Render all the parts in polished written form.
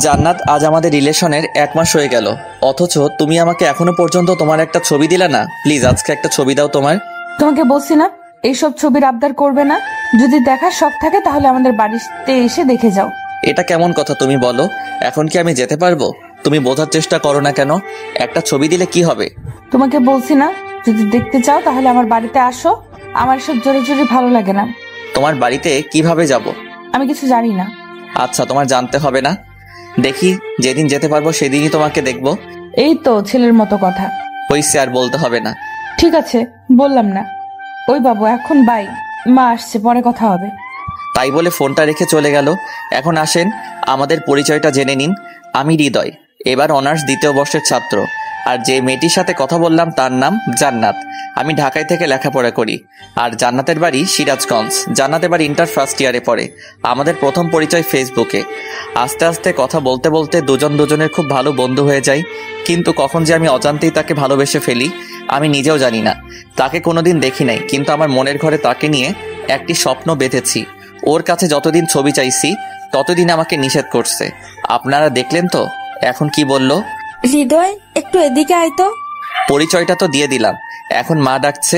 জান্নাত, আজ আমাদের রিলেশনের 1 মাস হয়ে গেল, অথচ তুমি আমাকে এখনো পর্যন্ত তোমার একটা ছবি দিলে না। প্লিজ আজকে একটা ছবি দাও তোমার। তোমাকে বলছি না এইসব ছবির আবদার করবে না। যদি দেখার শখ থাকে তাহলে আমাদের বাড়িতে এসে দেখে যাও। এটা কেমন কথা তুমি বলো? এখন কি আমি যেতে পারবো? তুমি বোঝার চেষ্টা করো না কেন? একটা ছবি দিলে কি হবে? তোমাকে বলছি না যদি দেখতে চাও তাহলে আমার বাড়িতে আসো। আমার সব জোরে জোরে ভালো লাগে না। তোমার বাড়িতে কিভাবে যাব? আমি কিছু জানি না। আচ্ছা, তোমার জানতে হবে না। দেখি যেদিন যেতে পারবো সেদিনই তোমাকে দেখবো। এই তো ছেলের মতো কথা। হইছে, আর বলতে হবে না। ঠিক আছে, বললাম না। ওই বাবু এখন বাই, মা আসছে, পরে কথা হবে। তাই বলে ফোনটা রেখে চলে গেল। এখন আসেন আমাদের পরিচয়টা জেনে নিন। আমি হৃদয়, এবার অনার্স 2য় বর্ষের ছাত্র। আর যে মেয়েটির সাথে কথা বললাম তার নাম জান্নাত। আমি ঢাকায় থেকে লেখাপড়া করি। আর জান্নাতের বাড়ি সিরাজগঞ্জ। জান্নাত এবার ইন্টার ফার্স্ট ইয়ারে পড়ে। আমাদের প্রথম পরিচয় ফেসবুকে। আস্তে আস্তে কথা বলতে বলতে দুজন দুজনের খুব ভালো বন্ধু হয়ে যাই। কিন্তু কখন যে আমি অজান্তেই তাকে ভালোবেসে ফেলি আমি নিজেও জানি না। তাকে কোনোদিন দেখি নাই, কিন্তু আমার মনের ঘরে তাকে নিয়ে একটি স্বপ্ন বেঁধেছি। ওর কাছে যতদিন ছবি চাইছি ততদিন আমাকে নিষেধ করছে। আপনারা দেখলেন তো এখন কি বলল। হৃদয়, একটু এদিকে আয় তো। পরিচয়টা তো দিয়ে দিলাম, এখন মা ডাকছে,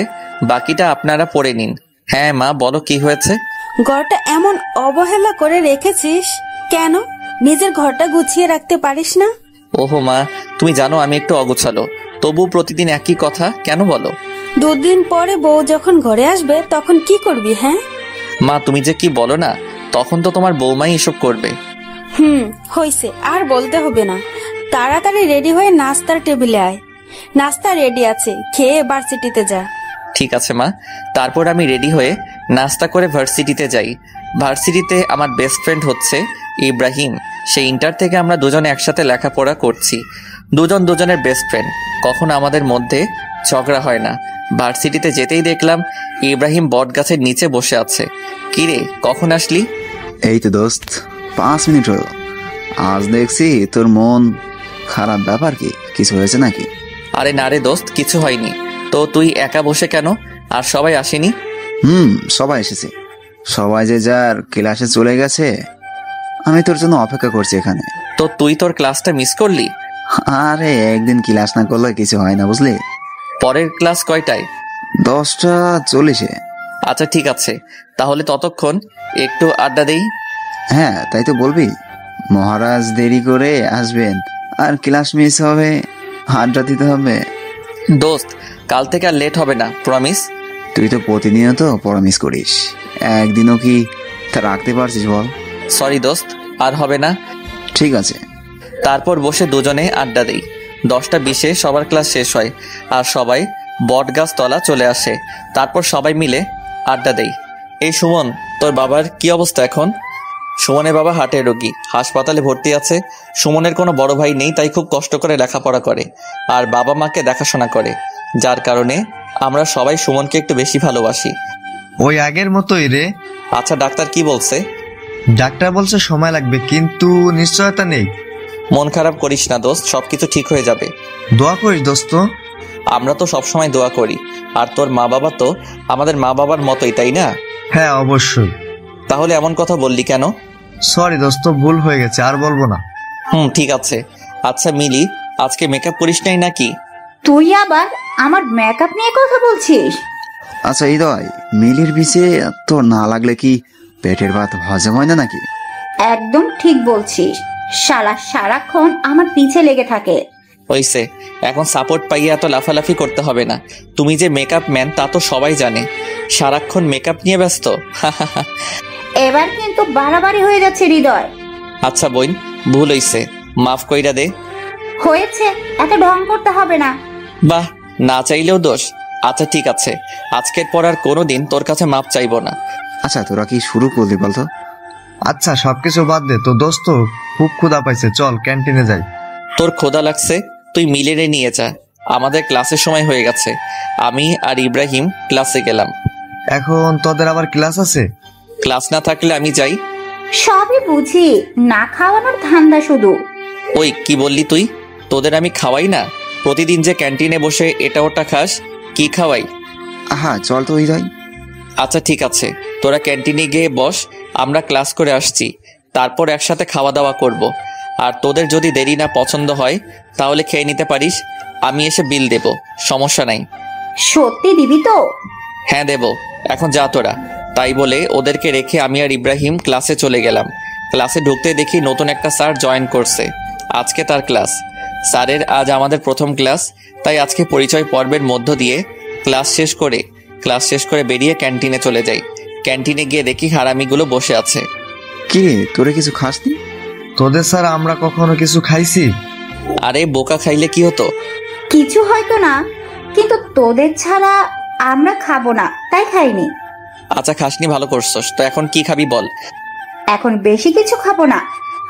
বাকিটা আপনারা পড়ে নিন। হ্যাঁ মা, বলো কি হয়েছে? ঘরটা এমন অবহেলা করে রেখেছিস কেন? নিজের ঘরটা গুছিয়ে রাখতে পারিস না? ওহো মা, তুমি জানো আমি একটু অগোছালো, তবু প্রতিদিন একই কথা কেন বলো? 2 দিন পরে বউ যখন ঘরে আসবে তখন কি করবি? হ্যাঁ মা, তুমি যে কি বলো না, তখন তো তোমার বৌমাই এসব করবে। হইছে, আর বলতে হবে না। তাড়াতাড়ি রেডি হয়ে নাস্তার টেবিলে আয়। নাস্তা রেডি আছে, খেয়ে ভার্সিটিতে যা। ঠিক আছে মা। তারপর আমি রেডি হয়ে নাস্তা করে ভার্সিটিতে যাই। ভার্সিটিতে আমার বেস্ট ফ্রেন্ড হচ্ছে ইব্রাহিম। সেই ইন্টার থেকে আমরা দুজনে একসাথে লেখাপড়া করছি। দুজন দুজনের বেস্ট ফ্রেন্ড, কখনো আমাদের মধ্যে ঝগড়া হয় না। ভার্সিটিতে যেতেই দেখলাম ইব্রাহিম বট গাছের নিচে বসে আছে। কিরে, কখন আসলি? এই তো দোস্ত, 5 মিনিট হলো। আজ দেখছি তোর মন খারাপ, ব্যাপার কি? কিছু হয়েছে নাকি? আরে না রে দোস্ত, কিছু হয়নি। তো তুই একা বসে কেন? আর সবাই আসেনি? সবাই এসেছে। সবাই যে যার ক্লাসে চলে গেছে। আমি তোর জন্য অপেক্ষা করছি এখানে। তো তুই তোর ক্লাসটা মিস করলি? আরে একদিন ক্লাস না করলে কিছু হয় না, বুঝলি? পরের ক্লাস কয়টায়? 10:40-এ। আচ্ছা ঠিক আছে, তাহলে ততক্ষণ একটু আড্ডা দেই। হ্যাঁ, তাই তো বলবি। মহারাজ দেরি করে আসবেন আর ক্লাস মিস হবে, আড্ডা দিতে হবে। দোস্ত, কাল থেকে আর লেট হবে না, প্রমিস। তুই তো প্রতিনিয়ত প্রমিস করিস, একদিনও কি তা রাখতে পারছিস বল? সরি দোস্ত, আর হবে না। ঠিক আছে। তারপর বসে দুজনে আড্ডা দেই। 10:20-এ সবার ক্লাস শেষ হয় আর সবাই বটগাছ তলা চলে আসে। তারপর সবাই মিলে আড্ডা দেই। এই সুমন, তোর বাবার কি অবস্থা এখন? সুমনের বাবা হার্টের রোগী, হাসপাতালে ভর্তি আছে। সুমনের কোনো বড় ভাই নেই, তাই খুব কষ্ট করে লেখাপড়া করে আর বাবা মাকে দেখাশোনা করে, যার কারণে আমরা সবাই সুমনকে একটু বেশি ভালোবাসি। ওই আগের মতোই রে। আচ্ছা, ডাক্তার কি বলছে? ডাক্তার বলছে সময় লাগবে, কিন্তু নিশ্চয়তা নেই। মন খারাপ করিস না দোস্ত, সবকিছু ঠিক হয়ে যাবে। দোয়া করিস দোস্ত। আমরা তো সবসময় দোয়া করি। আর তোর মা বাবা তো আমাদের মা বাবার মতোই, তাই না? হ্যাঁ অবশ্যই। তাহলে এমন কথা বললি কেন? সরি দোস্ত, ভুল হয়ে গেছে, আর বলবো না। ঠিক আছে। আচ্ছা মিলি, আজকে মেকআপ করিস নাই নাকি? তুই আবার আমার মেকআপ নিয়ে কথা বলছিস? আচ্ছা হৃদয়, মিলির পিছে তোর না লাগলে কি পেটের ভাত হজম হয় না নাকি? একদম ঠিক বলছিস। শালা সারাক্ষণ আমার পিছে লেগে থাকে। হইছে, এখন সাপোর্ট পাইয়ে এত লাফালাফি করতে হবে না। তুমি যে মেকআপ ম্যান তা তো সবাই জানে। সারাক্ষণ মেকআপ নিয়ে ব্যস্ত। এবার কিন্তু বাড়াবাড়ি হয়ে যাচ্ছে হৃদয়। আচ্ছা বোন, ভুল হইছে, মাফ কইরা দে। হয়েছে, এত ঢং করতে হবে না। বাহ, না চাইলেও দোষ। আচ্ছা ঠিক আছে, আজকের পর আর কোনোদিন তোর কাছে মাপ চাইবো না। আচ্ছা তোরা কি শুরু করলি বলতো? আচ্ছা সবকিছু বাদ দে, তো দোস্ত খুব ক্ষুধা পাইছে, চল ক্যান্টিনে যাই। তোর ক্ষুধা লাগছে, তুই মিলিরে নিয়ে যা। আমাদের ক্লাসের সময় হয়ে গেছে। আমি আর ইব্রাহিম ক্লাসে গেলাম। এখন তোদের আবার ক্লাস আছে? ক্লাস না থাকলে আমি যাই। সবই বুঝি, না খাওয়ানোর ধান্দা শুধু। ওই কি বললি তুই? তোদের আমি খাওয়াই না? প্রতিদিন যে ক্যান্টিনে বসে এটা ওটা খাস, কি খাওয়াই? আহা চল তো হৃদয়। আচ্ছা ঠিক আছে, তোরা ক্যান্টিনে গিয়ে বস, আমরা ক্লাস করে আসছি, তারপর একসাথে খাওয়া দাওয়া করব। আর তোদের যদি দেরি না পছন্দ হয় তাহলে খেয়ে নিতে পারিস, আমি এসে বিল দেব, সমস্যা নাই। সত্যি দিবি তো? হ্যাঁ দেব, এখন যা তোরা। তাই বলে ওদেরকে রেখে আমি আর ইব্রাহিম ক্লাসে চলে গেলাম। ক্লাসে ঢুকতে দেখি নতুন একটা স্যার জয়েন করছে, আজকে তার ক্লাস। স্যারের আজ আমাদের প্রথম ক্লাস, তাই আজকে পরিচয় পর্বের মধ্য দিয়ে ক্লাস শেষ করে বেরিয়ে ক্যান্টিনে চলে যাই। ক্যান্টিনে গিয়ে দেখি হারামিগুলো বসে আছে। কি রে, তোরা কিছু খাসনি? তোদের স্যার আমরা কখনো কিছু খাইছি? আরে বোকা, খাইলে কি হতো? কিছু হয়তো না, কিন্তু তোদের ছাড়া আমরা খাবো না, তাই খাইনি। আচ্ছা খাসনি, ভালো করছস। তো এখন কি খাবি বল? এখন বেশি কিছু খাবো না,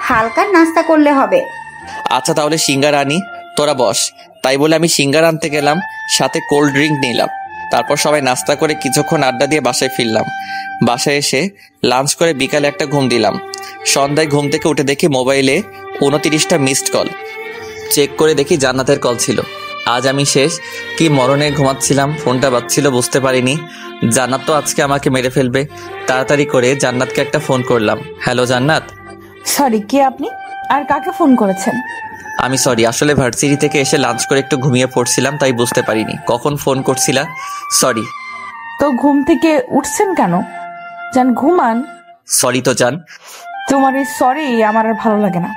হালকা নাস্তা করলে হবে। আচ্ছা তাহলে সিঙ্গারা আনি, তোরা বস। তাই বলে আমি সিঙ্গারা আনতে গেলাম, সাথে কোল্ড ড্রিঙ্ক নিলাম। তারপর সবাই নাস্তা করে কিছুক্ষণ আড্ডা দিয়ে বাসায় ফিরলাম। বাসায় এসে লাঞ্চ করে বিকালে একটা ঘুম দিলাম। সন্ধ্যায় ঘুম থেকে উঠে দেখি মোবাইলে 29টা মিসড কল। চেক করে দেখি জান্নাতের কল ছিল। আজ আমি শেষ, কি মরণে ঘুমাচ্ছিলাম, ফোনটা বাজছিল বুঝতে পারিনি। জান্নাত তো আজকে আমাকে মেরে ফেলবে। তাড়াতাড়ি করে জান্নাতকে একটা ফোন করলাম। হ্যালো জান্নাত। সরি, কে আপনি? আর কাকে ফোন করেছেন? আমি সরি, আসলে ভার্সিটি থেকে এসে লাঞ্চ করে একটু ঘুমিয়ে পড়ছিলাম, তাই বুঝতে পারিনি কখন ফোন করছিলা। সরি। তো ঘুম থেকে উঠছেন কেন? যান ঘুমান। সরি তো জান। তোমার এই সরি আমার আর ভালো লাগে না।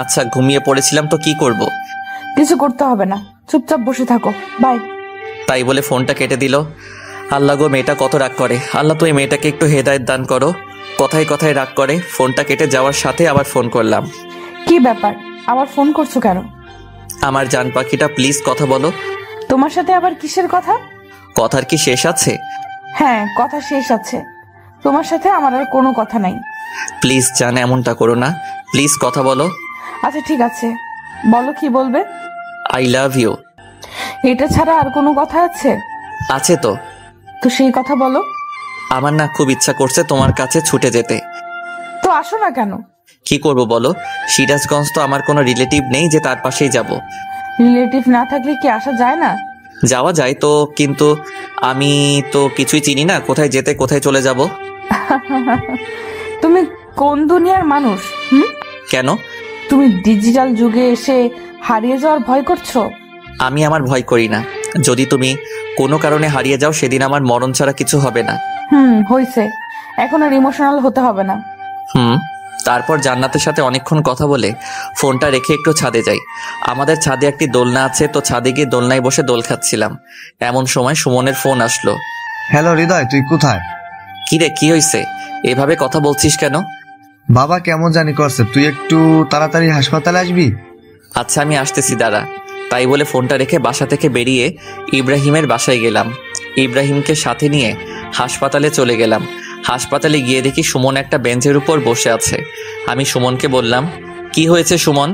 আচ্ছা ঘুমিয়ে পড়েছিলাম তো কি করব? কিছু করতে হবে না, চুপচাপ বসে থাকো, বাই। তাই বলে ফোনটা কেটে দিল। আল্লাহ গো, মেয়েটা কত রাগ করে। আল্লাহ তো এই মেয়েটাকে একটু হেদায়েত দান করো, কথায় কথায় রাগ করে। ফোনটা কেটে যাওয়ার সাথে আবার ফোন করলাম। কি ব্যাপার, আবার ফোন করছো কেন? আমার জান পাখিটা প্লিজ কথা বলো। তোমার সাথে আবার কিসের কথা? কথার কি শেষ আছে? হ্যাঁ, কথা শেষ আছে। তোমার সাথে আমার আর কোনো কথা নাই। প্লিজ জান, এমনটা করো না, প্লিজ কথা বলো। আচ্ছা ঠিক আছে, বলো কি বলবে। I love you. এটা ছাড়া আর কোনো কথা আছে? আছে তো। তো সেই কথা বলো। আমার না খুব ইচ্ছা করছে তোমার কাছে ছুটে যেতে। তো আসো না কেন? কি করব বলো? সিরাজগঞ্জ তো আমার কোনো রিলেটিভ নেই যে তার পাশেই যাব। রিলেটিভ না থাকলে কি আসা যায় না? যাওয়া যায় তো, কিন্তু আমি তো কিছুই চিনি না, কোথায় যেতে কোথায় চলে যাব। তুমি কোন দুনিয়ার মানুষ? কেন? তুমি ডিজিটাল যুগে এসে হারিয়ে যাওয়ার ভয় করছো? আমি আমার ভয় করি না। যদি তুমি কোনো কারণে হারিয়ে যাও সেদিন আমার মরণ ছাড়া কিছু হবে না। হয়েছে, এখন আর ইমোশনাল হতে হবে না। তারপর জান্নাতের সাথে অনেকক্ষণ কথা বলে ফোনটা রেখে একটু ছাদে যাই। আমাদের ছাদে একটি দোলনা আছে, তো ছাদে গিয়ে দোলনায় বসে দোল খাচ্ছিলাম। এমন সময় সুমনের ফোন আসলো। হ্যালো হৃদয়, তুই কোথায়? কি রে, কি হয়েছে? এভাবে কথা বলছিস কেন? বাবা কেমন জানি করছে, তুই একটু তাড়াতাড়ি হাসপাতালে আসবি। আচ্ছা আমি আসতেছি, দাঁড়া। তাই বলে ফোনটা রেখে বাসা থেকে বেরিয়ে ইব্রাহিমের বাসায় গেলাম। ইব্রাহিমকে সাথে নিয়ে হাসপাতালে চলে গেলাম। হাসপাতালে গিয়ে দেখি সুমন একটা বেঞ্চের উপর বসে আছে। আমি সুমনকে বললাম, কি হয়েছে সুমন?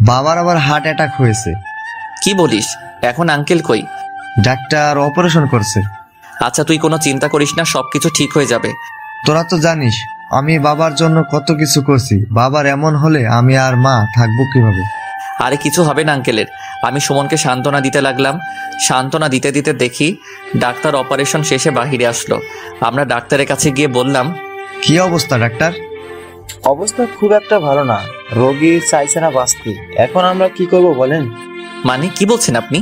বাবার আবার হার্ট অ্যাটাক হয়েছে। কি বলিস? এখন আঙ্কেল কই? ডাক্তার অপারেশন করছে। আচ্ছা তুই কোনো চিন্তা করিস না, সবকিছু ঠিক হয়ে যাবে। তোরা তো জানিস আমি বাবার জন্য কত কিছু করছি, বাবার এমন হলে আমি আর মা থাকবো কিভাবে? আরে কিছু হবে না আঙ্কেলের। আমি সুমনকে সান্ত্বনা দিতে লাগলাম। সান্ত্বনা দিতে দিতে দেখি ডাক্তার অপারেশন শেষে বাহিরে আসলো। আমরা ডাক্তারের কাছে গিয়ে বললাম, কি অবস্থা ডাক্তার? অবস্থা খুব একটা ভালো না, রোগী চাইছে না বাঁচতে। এখন আমরা কি করব বলেন? মানে কি বলছেন আপনি?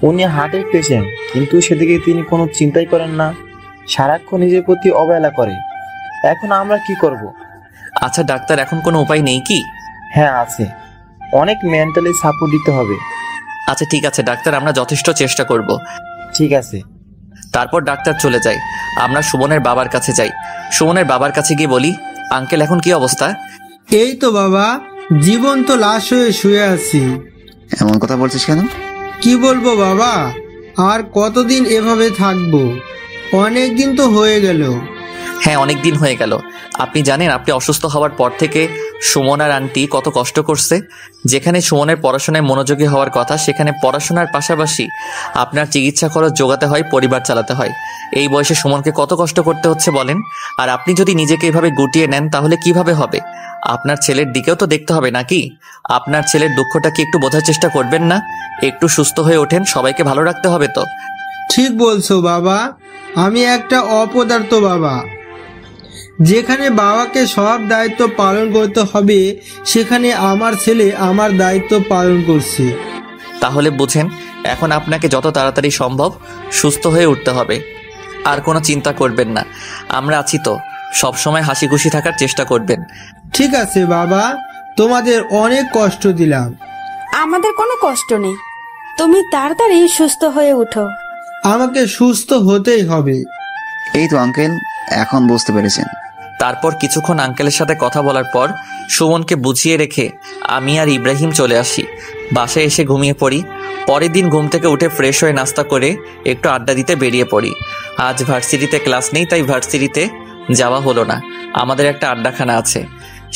উনি হার্টের পেশেন্ট, কিন্তু সেদিকে তিনি কোনো চিন্তাই করেন না, সারাক্ষণ নিজের প্রতি অবহেলা করে। এখন আমরা কি করব? আচ্ছা ডাক্তার, এখন কোনো উপায় নেই কি? হ্যাঁ আছে, অনেক মেন্টালি সাপোর্ট দিতে হবে। আচ্ছা ঠিক আছে ডাক্তার, আমরা যথেষ্ট চেষ্টা করব। ঠিক আছে। তারপর ডাক্তার চলে যায়। আমরা সুমনের বাবার কাছে যাই। সুমনের বাবার কাছে গিয়ে বলি, আঙ্কেল এখন কি অবস্থা? এই তো বাবা, জীবন্ত লাশ হয়ে শুয়ে আছি। এমন কথা বলছিস কেন? কি বলবো বাবা, আর কতদিন এভাবে থাকবো? অনেক দিন তো হয়ে গেল। হ্যাঁ অনেক দিন হয়ে গেল। আপনি জানেন আপনি অসুস্থ হওয়ার পর থেকে সুমন আর আন্টি কত কষ্ট করছে। যেখানে সুমনের পড়াশোনায় মনোযোগী হওয়ার কথা, সেখানে পড়াশোনার পাশাপাশি আপনার চিকিৎসা খরচ জোগাতে হয়, পরিবার চালাতে হয়। এই বয়সে সুমনকে কত কষ্ট করতে হচ্ছে বলেন। আর আপনি যদি নিজেকে এভাবে গুটিয়ে নেন তাহলে কিভাবে হবে? আপনার ছেলের দিকেও তো দেখতে হবে নাকি? আপনার ছেলের দুঃখটা কি একটু বোঝার চেষ্টা করবেন না? একটু সুস্থ হয়ে ওঠেন, সবাইকে ভালো রাখতে হবে তো। ঠিক বলছো বাবা, আমি একটা অপদার্থ বাবা। যেখানে বাবাকে সব দায়িত্ব পালন করতে হবে, সেখানে আমার ছেলে আমার দায়িত্ব পালন করছে। তাহলে বুঝেন, এখন আপনাকে যত তাড়াতাড়ি সম্ভব সুস্থ হয়ে উঠতে হবে। আর কোনো চিন্তা করবেন না, আমরা আছি তো। সবসময় হাসি খুশি থাকার চেষ্টা করবেন। ঠিক আছে বাবা, তোমাদের অনেক কষ্ট দিলাম। আমাদের কোনো কষ্ট নেই, তুমি তাড়াতাড়ি সুস্থ হয়ে উঠো। আমাকে সুস্থ হতেই হবে। এই তো আঙ্কেল, এখন বুঝতে পেরেছেন। তারপর কিছুক্ষণ আঙ্কেলের সাথে কথা বলার পর সুমনকে বুঝিয়ে রেখে আমি আর ইব্রাহিম চলে আসি। বাসায় এসে ঘুমিয়ে পড়ি। পরের দিন ঘুম থেকে উঠে ফ্রেশ হয়ে নাস্তা করে একটু আড্ডা দিতে বেরিয়ে পড়ি। আজ ভার্সিটিতে ক্লাস নেই, তাই ভার্সিটিতে যাওয়া হলো না। আমাদের একটা আড্ডাখানা আছে,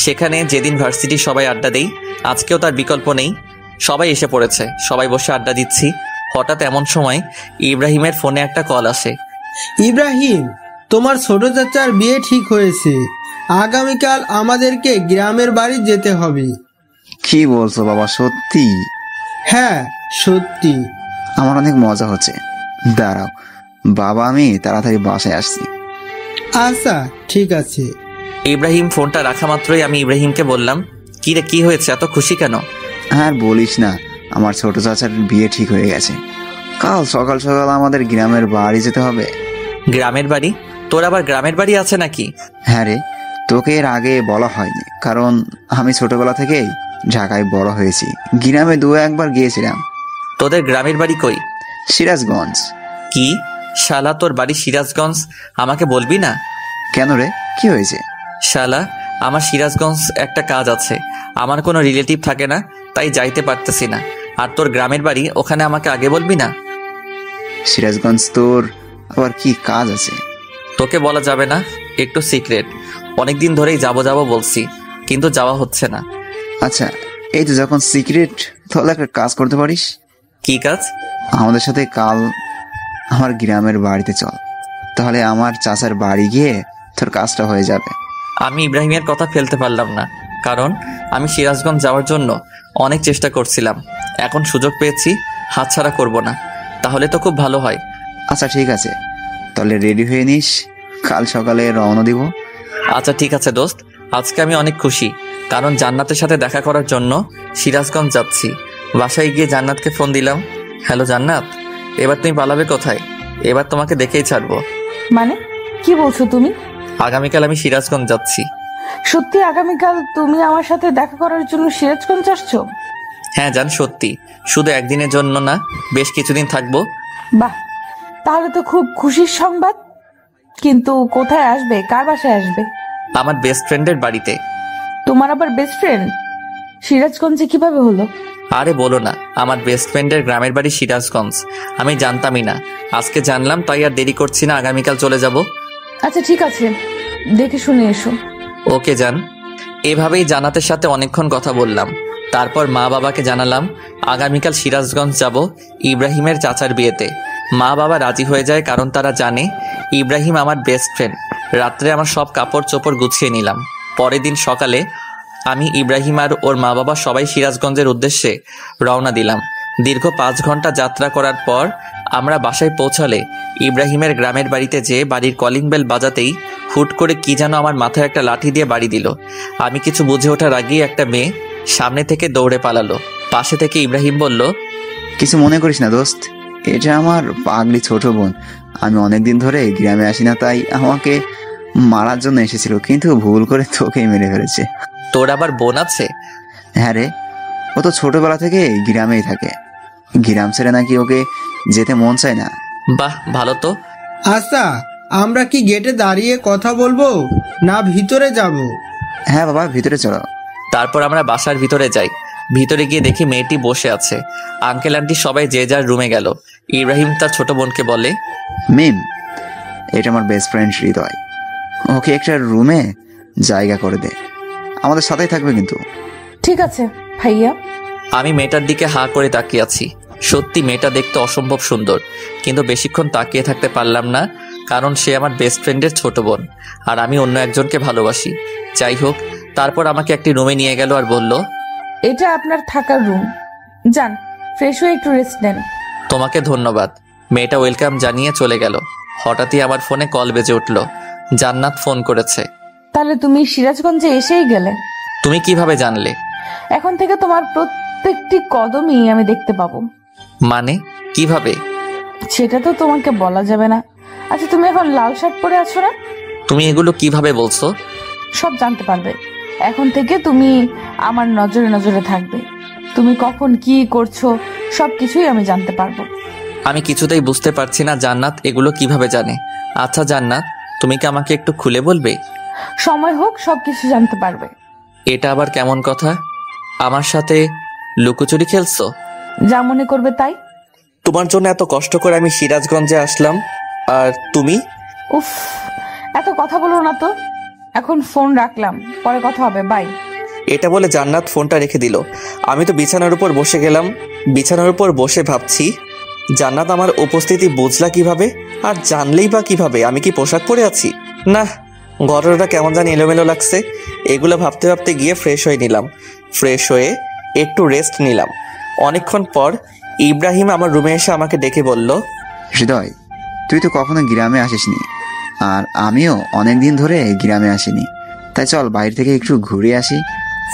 সেখানে যেদিন ভার্সিটি সবাই আড্ডা দেই, আজকেও তার বিকল্প নেই। সবাই এসে পড়েছে, সবাই বসে আড্ডা দিচ্ছি। হঠাৎ এমন সময় ইব্রাহিমের ফোনে একটা কল আসে। ইব্রাহিম, তোমার ছোট চাচার বিয়ে ঠিক হয়েছে। আগামীকাল আমাদেরকে গ্রামের বাড়ি যেতে হবে। কি বলছো বাবা, সত্যি? হ্যাঁ সত্যি। আমার অনেক মজা হচ্ছে। দাঁড়াও বাবা, আমি তাড়াতাড়ি বাসায় আসছি। আচ্ছা ঠিক আছে। ইব্রাহিম ফোনটা রাখা মাত্রই আমি ইব্রাহিমকে বললাম, কি রে, কি হয়েছে, এত খুশি কেন? আর বলিস না, আমার ছোট চাচার বিয়ে ঠিক হয়ে গেছে। কাল সকাল সকাল আমাদের গ্রামের বাড়ি যেতে হবে। গ্রামের বাড়ি? তোর আবার গ্রামের বাড়ি আছে নাকি? হ্যাঁ রে, তোকে এর আগে বলা হয়নি, কারণ আমি ছোটবেলা থেকেই ঢাকায় বড় হয়েছি। গ্রামে দু একবার গিয়েছিলাম। তোদের গ্রামের বাড়ি কই? সিরাজগঞ্জ। কি শালা, তোর বাড়ি সিরাজগঞ্জ? আমাকে বলবি না? কেন রে, কি হয়েছে? শালা, আমার সিরাজগঞ্জ একটা কাজ আছে। আমার কোনো রিলেটিভ থাকে না, তাই যাইতে পারতেছি না। আর তোর গ্রামের বাড়ি ওখানে, আমাকে আগে বলবি না? সিরাজগঞ্জ তোর আবার কি কাজ আছে? তোকে বলা যাবে না, একটু সিক্রেট। অনেকদিন ধরেই যাবো যাবো বলছি, কিন্তু যাওয়া হচ্ছে না। আচ্ছা, এই তো যখন সিক্রেট, তাহলে একটা কাজ করতে পারিস। কি কাজ? আমাদের সাথে কাল আমার গ্রামের বাড়িতে চল, তাহলে আমার চাচার বাড়ি গিয়ে তোর কাজটা হয়ে যাবে। আমি ইব্রাহিমের কথা ফেলতে পারলাম না, কারণ আমি সিরাজগঞ্জ যাওয়ার জন্য অনেক চেষ্টা করছিলাম। এখন সুযোগ পেয়েছি, হাতছাড়া করব না। তাহলে তো খুব ভালো হয়। আচ্ছা ঠিক আছে, তাহলে রেডি হয়ে নিস, কাল সকালে রওনা দিব। আচ্ছা ঠিক আছে দোস্ত, আজকে আমি অনেক খুশি, কারণ জান্নাতের সাথে দেখা করার জন্য সিরাজগঞ্জ যাচ্ছি। বাসায় গিয়ে জান্নাতকে ফোন দিলাম, হ্যালো জান্নাত, এবার তুমি পালাবে কোথায়? এবার তোমাকে দেখেই ছাড়বো। মানে কি বলছো তুমি? আগামীকাল আমি সিরাজগঞ্জ যাচ্ছি। সত্যি আগামীকাল তুমি আমার সাথে দেখা করার জন্য সিরাজগঞ্জ আসছো? হ্যাঁ জান, সত্যি। শুধু একদিনের জন্য না, বেশ কিছুদিন থাকবো। বাহ, তাহলে তো খুব খুশির সংবাদ। কিন্তু কোথায় আসবে, কার বাসায় আসবে? আমার বেস্ট ফ্রেন্ডের বাড়িতে। তোমার আবার বেস্ট ফ্রেন্ড? সিরাজগঞ্জে কিভাবে হলো? আরে বলো না, আমার বেস্ট ফ্রেন্ডের গ্রামের বাড়ি সিরাজগঞ্জ। আমি জানতামই না, আজকে জানলাম, তাই আর দেরি করছি না, আগামীকাল চলে যাব। আচ্ছা ঠিক আছে, দেখে শুনে এসো। ওকে জান। এভাবেই জান্নাতের সাথে অনেকক্ষণ কথা বললাম। তারপর মা বাবাকে জানালাম আগামীকাল সিরাজগঞ্জ যাব ইব্রাহিমের চাচার বিয়েতে। মা বাবা রাজি হয়ে যায়, কারণ তারা জানে ইব্রাহিম আমার বেস্ট ফ্রেন্ড। রাত্রে আমার সব কাপড় চোপড় গুছিয়ে নিলাম। পরের দিন সকালে আমি, ইব্রাহিম আর ওর মা বাবা সবাই সিরাজগঞ্জের উদ্দেশ্যে রওনা দিলাম। দীর্ঘ 5 ঘন্টা যাত্রা করার পর আমরা বাসায় পৌঁছালে ইব্রাহিমের গ্রামের বাড়িতে যেয়ে বাড়ির কলিং বেল বাজাতেই হুট করে কি যেন আমার মাথায় একটা লাঠি দিয়ে বাড়ি দিল। আমি কিছু বুঝে ওঠার আগেই একটা মেয়ে সামনে থেকে দৌড়ে পালালো। পাশে থেকে ইব্রাহিম বলল, কিছু মনে করিস না দোস্ত, এটা আমার পাগলি ছোট বোন। আমি অনেকদিন ধরে গ্রামে আসি না, তাই আমাকে মারার জন্য এসেছিল, কিন্তু ভুল করে তোকেই মেরে ফেলেছে। তোর আবার বোন আছে? হ্যাঁ রে, ও তো ছোটবেলা থেকে গ্রামেই থাকে। গ্রাম ছেড়ে নাকি ওকে যেতে মন চায় না। বাহ, ভালো তো। আচ্ছা, আমরা কি গেটে দাঁড়িয়ে কথা বলবো না ভিতরে যাব? হ্যাঁ বাবা, ভিতরে চলো। তারপর আমরা বাসার ভিতরে যাই। ভিতরে গিয়ে দেখি মেয়েটি বসে আছে। আঙ্কেল আন্টি সবাই যে যার রুমে গেল। ইব্রাহিম তার ছোট বোনকে বলে, মিম, এটা আমার বেস্ট ফ্রেন্ড হৃদয়। ওকে একটা রুমে জায়গা করে দে, আমাদের সাথেই থাকবে কিন্তু। ঠিক আছে ভাইয়া। আমি মেয়েটার দিকে হাঁ করে তাকিয়ে আছি। সত্যি মেয়েটা দেখতে অসম্ভব সুন্দর, কিন্তু বেশিক্ষণ তাকিয়ে থাকতে পারলাম না, কারণ সে আমার বেস্ট ফ্রেন্ডের ছোট বোন আর আমি অন্য একজনকে ভালোবাসি। যাই হোক, তারপর আমাকে একটি রুমে নিয়ে গেল আর বলল, এটা আপনার থাকার রুম, যান ফ্রেশ হয়ে একটু রেস্ট নেন। তোমাকে ধন্যবাদ। মেয়েটা ওয়েলকাম জানিয়ে চলে গেল। হঠাৎই আমার ফোনে কল বেজে উঠল। জান্নাত ফোন করেছে। তাহলে তুমি সিরাজগঞ্জে এসেই গেলে? তুমি কিভাবে জানলে? এখন থেকে তোমার প্রত্যেকটি কদমই আমি দেখতে পাবো। মানে কিভাবে? সেটা তো তোমাকে বলা যাবে না। আচ্ছা, তুমি এখন লাল শার্ট পরে আছো না? তুমি এগুলো কিভাবে বলছো? সব জানতে পারবে। এখন থেকে তুমি আমার নজরে নজরে থাকবে। তুমি কখন কি করছো সবকিছুই আমি জানতে পারবো। আমি কিছুতেই বুঝতে পারছি না জান্নাত এগুলো কিভাবে জানে। আচ্ছা জান্নাত, তুমি কি আমাকে একটু খুলে বলবে? সময় হোক সবকিছু জানতে পারবে। এটা আবার কেমন কথা? আমার সাথে লুকোচুরি খেলছো? যা মনে করবে তাই। তোমার জন্য এত কষ্ট করে আমি সিরাজগঞ্জে আসলাম, আর তুমি? উফ, এত কথা বলো না তো। এখন ফোন রাখলাম, পরে কথা হবে, বাই। এটা বলে জান্নাত ফোনটা রেখে দিল। আমি তো বিছানার উপর বসে গেলাম। বিছানার উপর বসে ভাবছি, জান্নাত আমার উপস্থিতি বুঝলা কিভাবে, আর জানলেই বা কিভাবে? আমি কি পোশাক পরে আছি? না, ঘটনাটা কেমন জানি এলোমেলো লাগছে। এগুলো ভাবতে ভাবতে গিয়ে ফ্রেশ হয়ে নিলাম। ফ্রেশ হয়ে একটু রেস্ট নিলাম। অনেকক্ষণ পর ইব্রাহিম আমার রুমে এসে আমাকে ডেকে বলল, হৃদয়, তুই তো কখনো গ্রামে আসিসনি, আর আমিও অনেকদিন ধরে গ্রামে আসিনি, তাই চল বাইরে থেকে একটু ঘুরে আসি।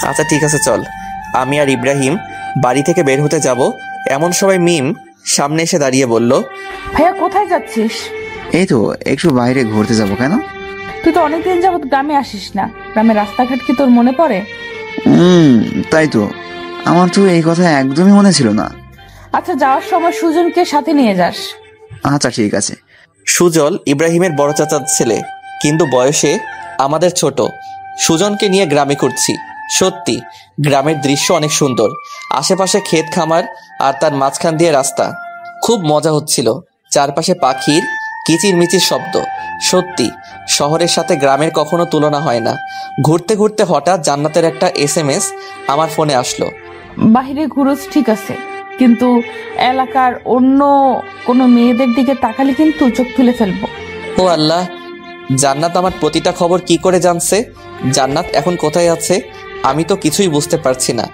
আচ্ছা ঠিক আছে চল। আমি আর ইব্রাহিম বাড়ি থেকে বের হতে যাব, এমন সময় মিম সামনে এসে দাঁড়িয়ে বলল, ভাইয়া কোথায় যাচ্ছিস? এই তো একটু বাইরে ঘুরতে যাব। কেন? তুই তো অনেকদিন যাবত গ্রামে আসিস না। গ্রামের রাস্তাঘাট কি তোর মনে পড়ে? তাই তো, আমার তো এই কথা একদমই মনে ছিল না। আচ্ছা, যাওয়ার সময় সুজনকে সাথে নিয়ে যাস। আচ্ছা ঠিক আছে। সুজল ইব্রাহিমের বড় চাচার ছেলে, কিন্তু বয়সে আমাদের ছোট। সুজনকে নিয়ে গ্রামে ঘুরছি। সত্যি গ্রামের দৃশ্য অনেক সুন্দর। আশেপাশে ক্ষেত খামার আর তার মাঝখান দিয়ে রাস্তা। খুব মজা হচ্ছিল। চারপাশে পাখির কিচিরমিচির শব্দ। সত্যি শহরের সাথে গ্রামের কখনো তুলনা হয় না। ঘুরতে ঘুরতে হঠাৎ জান্নাতের একটা SMS আমার ফোনে আসলো। বাহিরে ঘুরোস ঠিক আছে, কিন্তু এলাকার অন্য কোনো মেয়েদের দিকে তাকালে কিন্তু চোখ তুলে ফেলবো। ও আল্লাহ, জান্নাত আমার প্রতিটা খবর কি করে জানছে? জান্নাত এখন কোথায় আছে? আমি তো কিছুই বুঝতে পারছি না।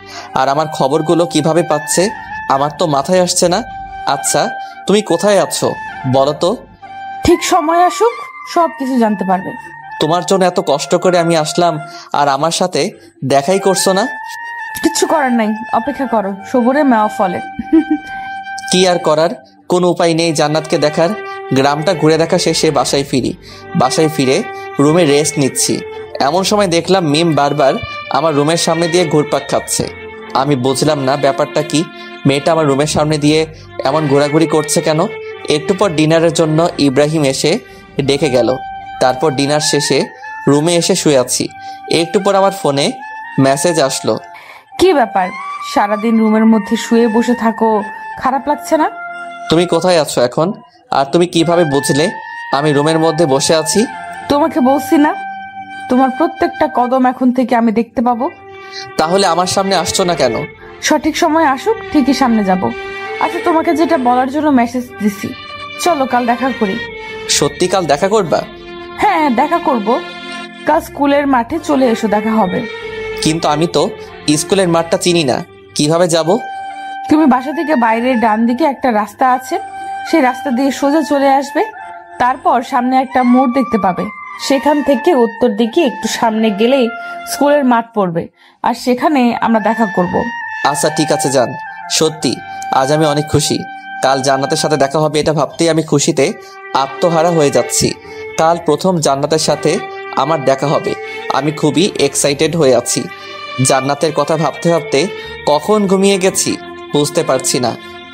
আর আমার খবরগুলো কিভাবে পাচ্ছে আমার তো মাথায় আসছে না। আচ্ছা তুমি কোথায় আছো বলো তো? ঠিক সময় আসুক সব কিছু জানতে পারবে। তোমার জন্য এত কষ্ট করে আমি আসলাম, আর আমার সাথে দেখাই করছো না। কিচ্ছু করার নাই, অপেক্ষা করো, সবুরে মেওয়া ফলে। কি আর করার, কোনো উপায় নেই জান্নাতকে দেখার। গ্রামটা ঘুরে দেখা শেষে বাসায় ফিরি। বাসায় ফিরে রুমে রেস্ট নিচ্ছি। এমন সময় দেখলাম মিম বারবার আমার রুমের সামনে দিয়ে ঘুরপাক খাচ্ছে। আমি বুঝলাম না ব্যাপারটা কি। মেয়েটা আমার রুমের সামনে দিয়ে এমন ঘোরাঘুরি করছে কেন? একটু পর ডিনারের জন্য ইব্রাহিম এসে ডেকে গেল। তারপর ডিনার শেষে রুমে এসে শুয়ে আছি। একটু পর আমার ফোনে মেসেজ আসলো। কি ব্যাপার, সারাদিন রুমের মধ্যে শুয়ে বসে থাকো, খারাপ লাগছে না? তুমি কোথায় আছো এখন? আর তুমি কিভাবে বুঝলে আমি রুমের মধ্যে বসে আছি? তোমাকে বলছি না, তোমার প্রত্যেকটা কদম এখন থেকে আমি দেখতে পাবো। তাহলে আমার সামনে আসছো না কেন? সঠিক সময় আসুক, ঠিকই সামনে যাব। আচ্ছা, তোমাকে যেটা বলার জন্য মেসেজ দিছি, চলো কাল দেখা করি। সত্যি কাল দেখা করবা? হ্যাঁ দেখা করব, কাল স্কুলের মাঠে চলে এসো, দেখা হবে। কিন্তু আমি তো স্কুলের মাঠটা চিনি না, কিভাবে যাব? তুমি বাসা থেকে বাইরের ডান দিকে একটা রাস্তা আছে, সেই রাস্তা দিয়ে সোজা চলে আসবে। তারপর সামনে একটা মোড় দেখতে পাবে, সেখান থেকে উত্তর দিকে একটু সামনে গেলেই স্কুলের মাঠ পড়বে, আর সেখানে আমরা দেখা করব। আচ্ছা ঠিক আছে যান। সত্যি আজ আমি অনেক খুশি। কাল জান্নাতের সাথে দেখা হবে এটা ভাবতেই আমি খুশিতে আত্মহারা হয়ে যাচ্ছি। কাল প্রথম জান্নাতের সাথে আমার দেখা হবে। আমি খুবই এক্সাইটেড হয়ে আছি। জান্নাতের কথা ভাবতে ভাবতে কখন ঘুমিয়ে গেছি বুঝতে পারছি না।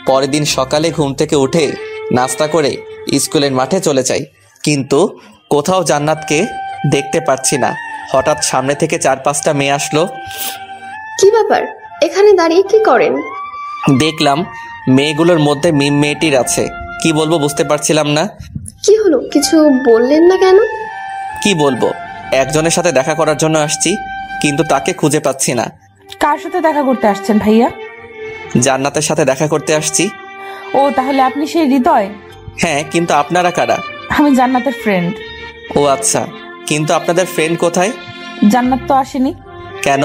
পরের দিন সকালে ঘুম থেকে উঠে নাস্তা করে স্কুলের মাঠে চলে যাই, কিন্তু কোথাও জান্নাতকে দেখতে পারছি না। হঠাৎ সামনে থেকে 4-5টা মেয়ে আসলো। কি ব্যাপার, এখানে দাঁড়িয়ে কি করেন? দেখলাম মেয়েগুলোর মধ্যে মিম মেয়েটির আছে। কি বলবো বুঝতে পারছিলাম না। কি হলো, কিছু বললেন না কেন? কি বলবো, একজনের সাথে দেখা করার জন্য আসছি, কিন্তু তাকে খুঁজে পাচ্ছি না। কার সাথে দেখা করতে আসছেন ভাইয়া? জান্নাতের সাথে দেখা করতে আসছি। ও, তাহলে আপনি সেই হৃদয়? হ্যাঁ, কিন্তু আপনারা কারা? আমি জান্নাতের ফ্রেন্ড। ও আচ্ছা, কিন্তু আপনাদের ফ্রেন্ড কোথায়? জান্নাত তো আসেনি। কেন?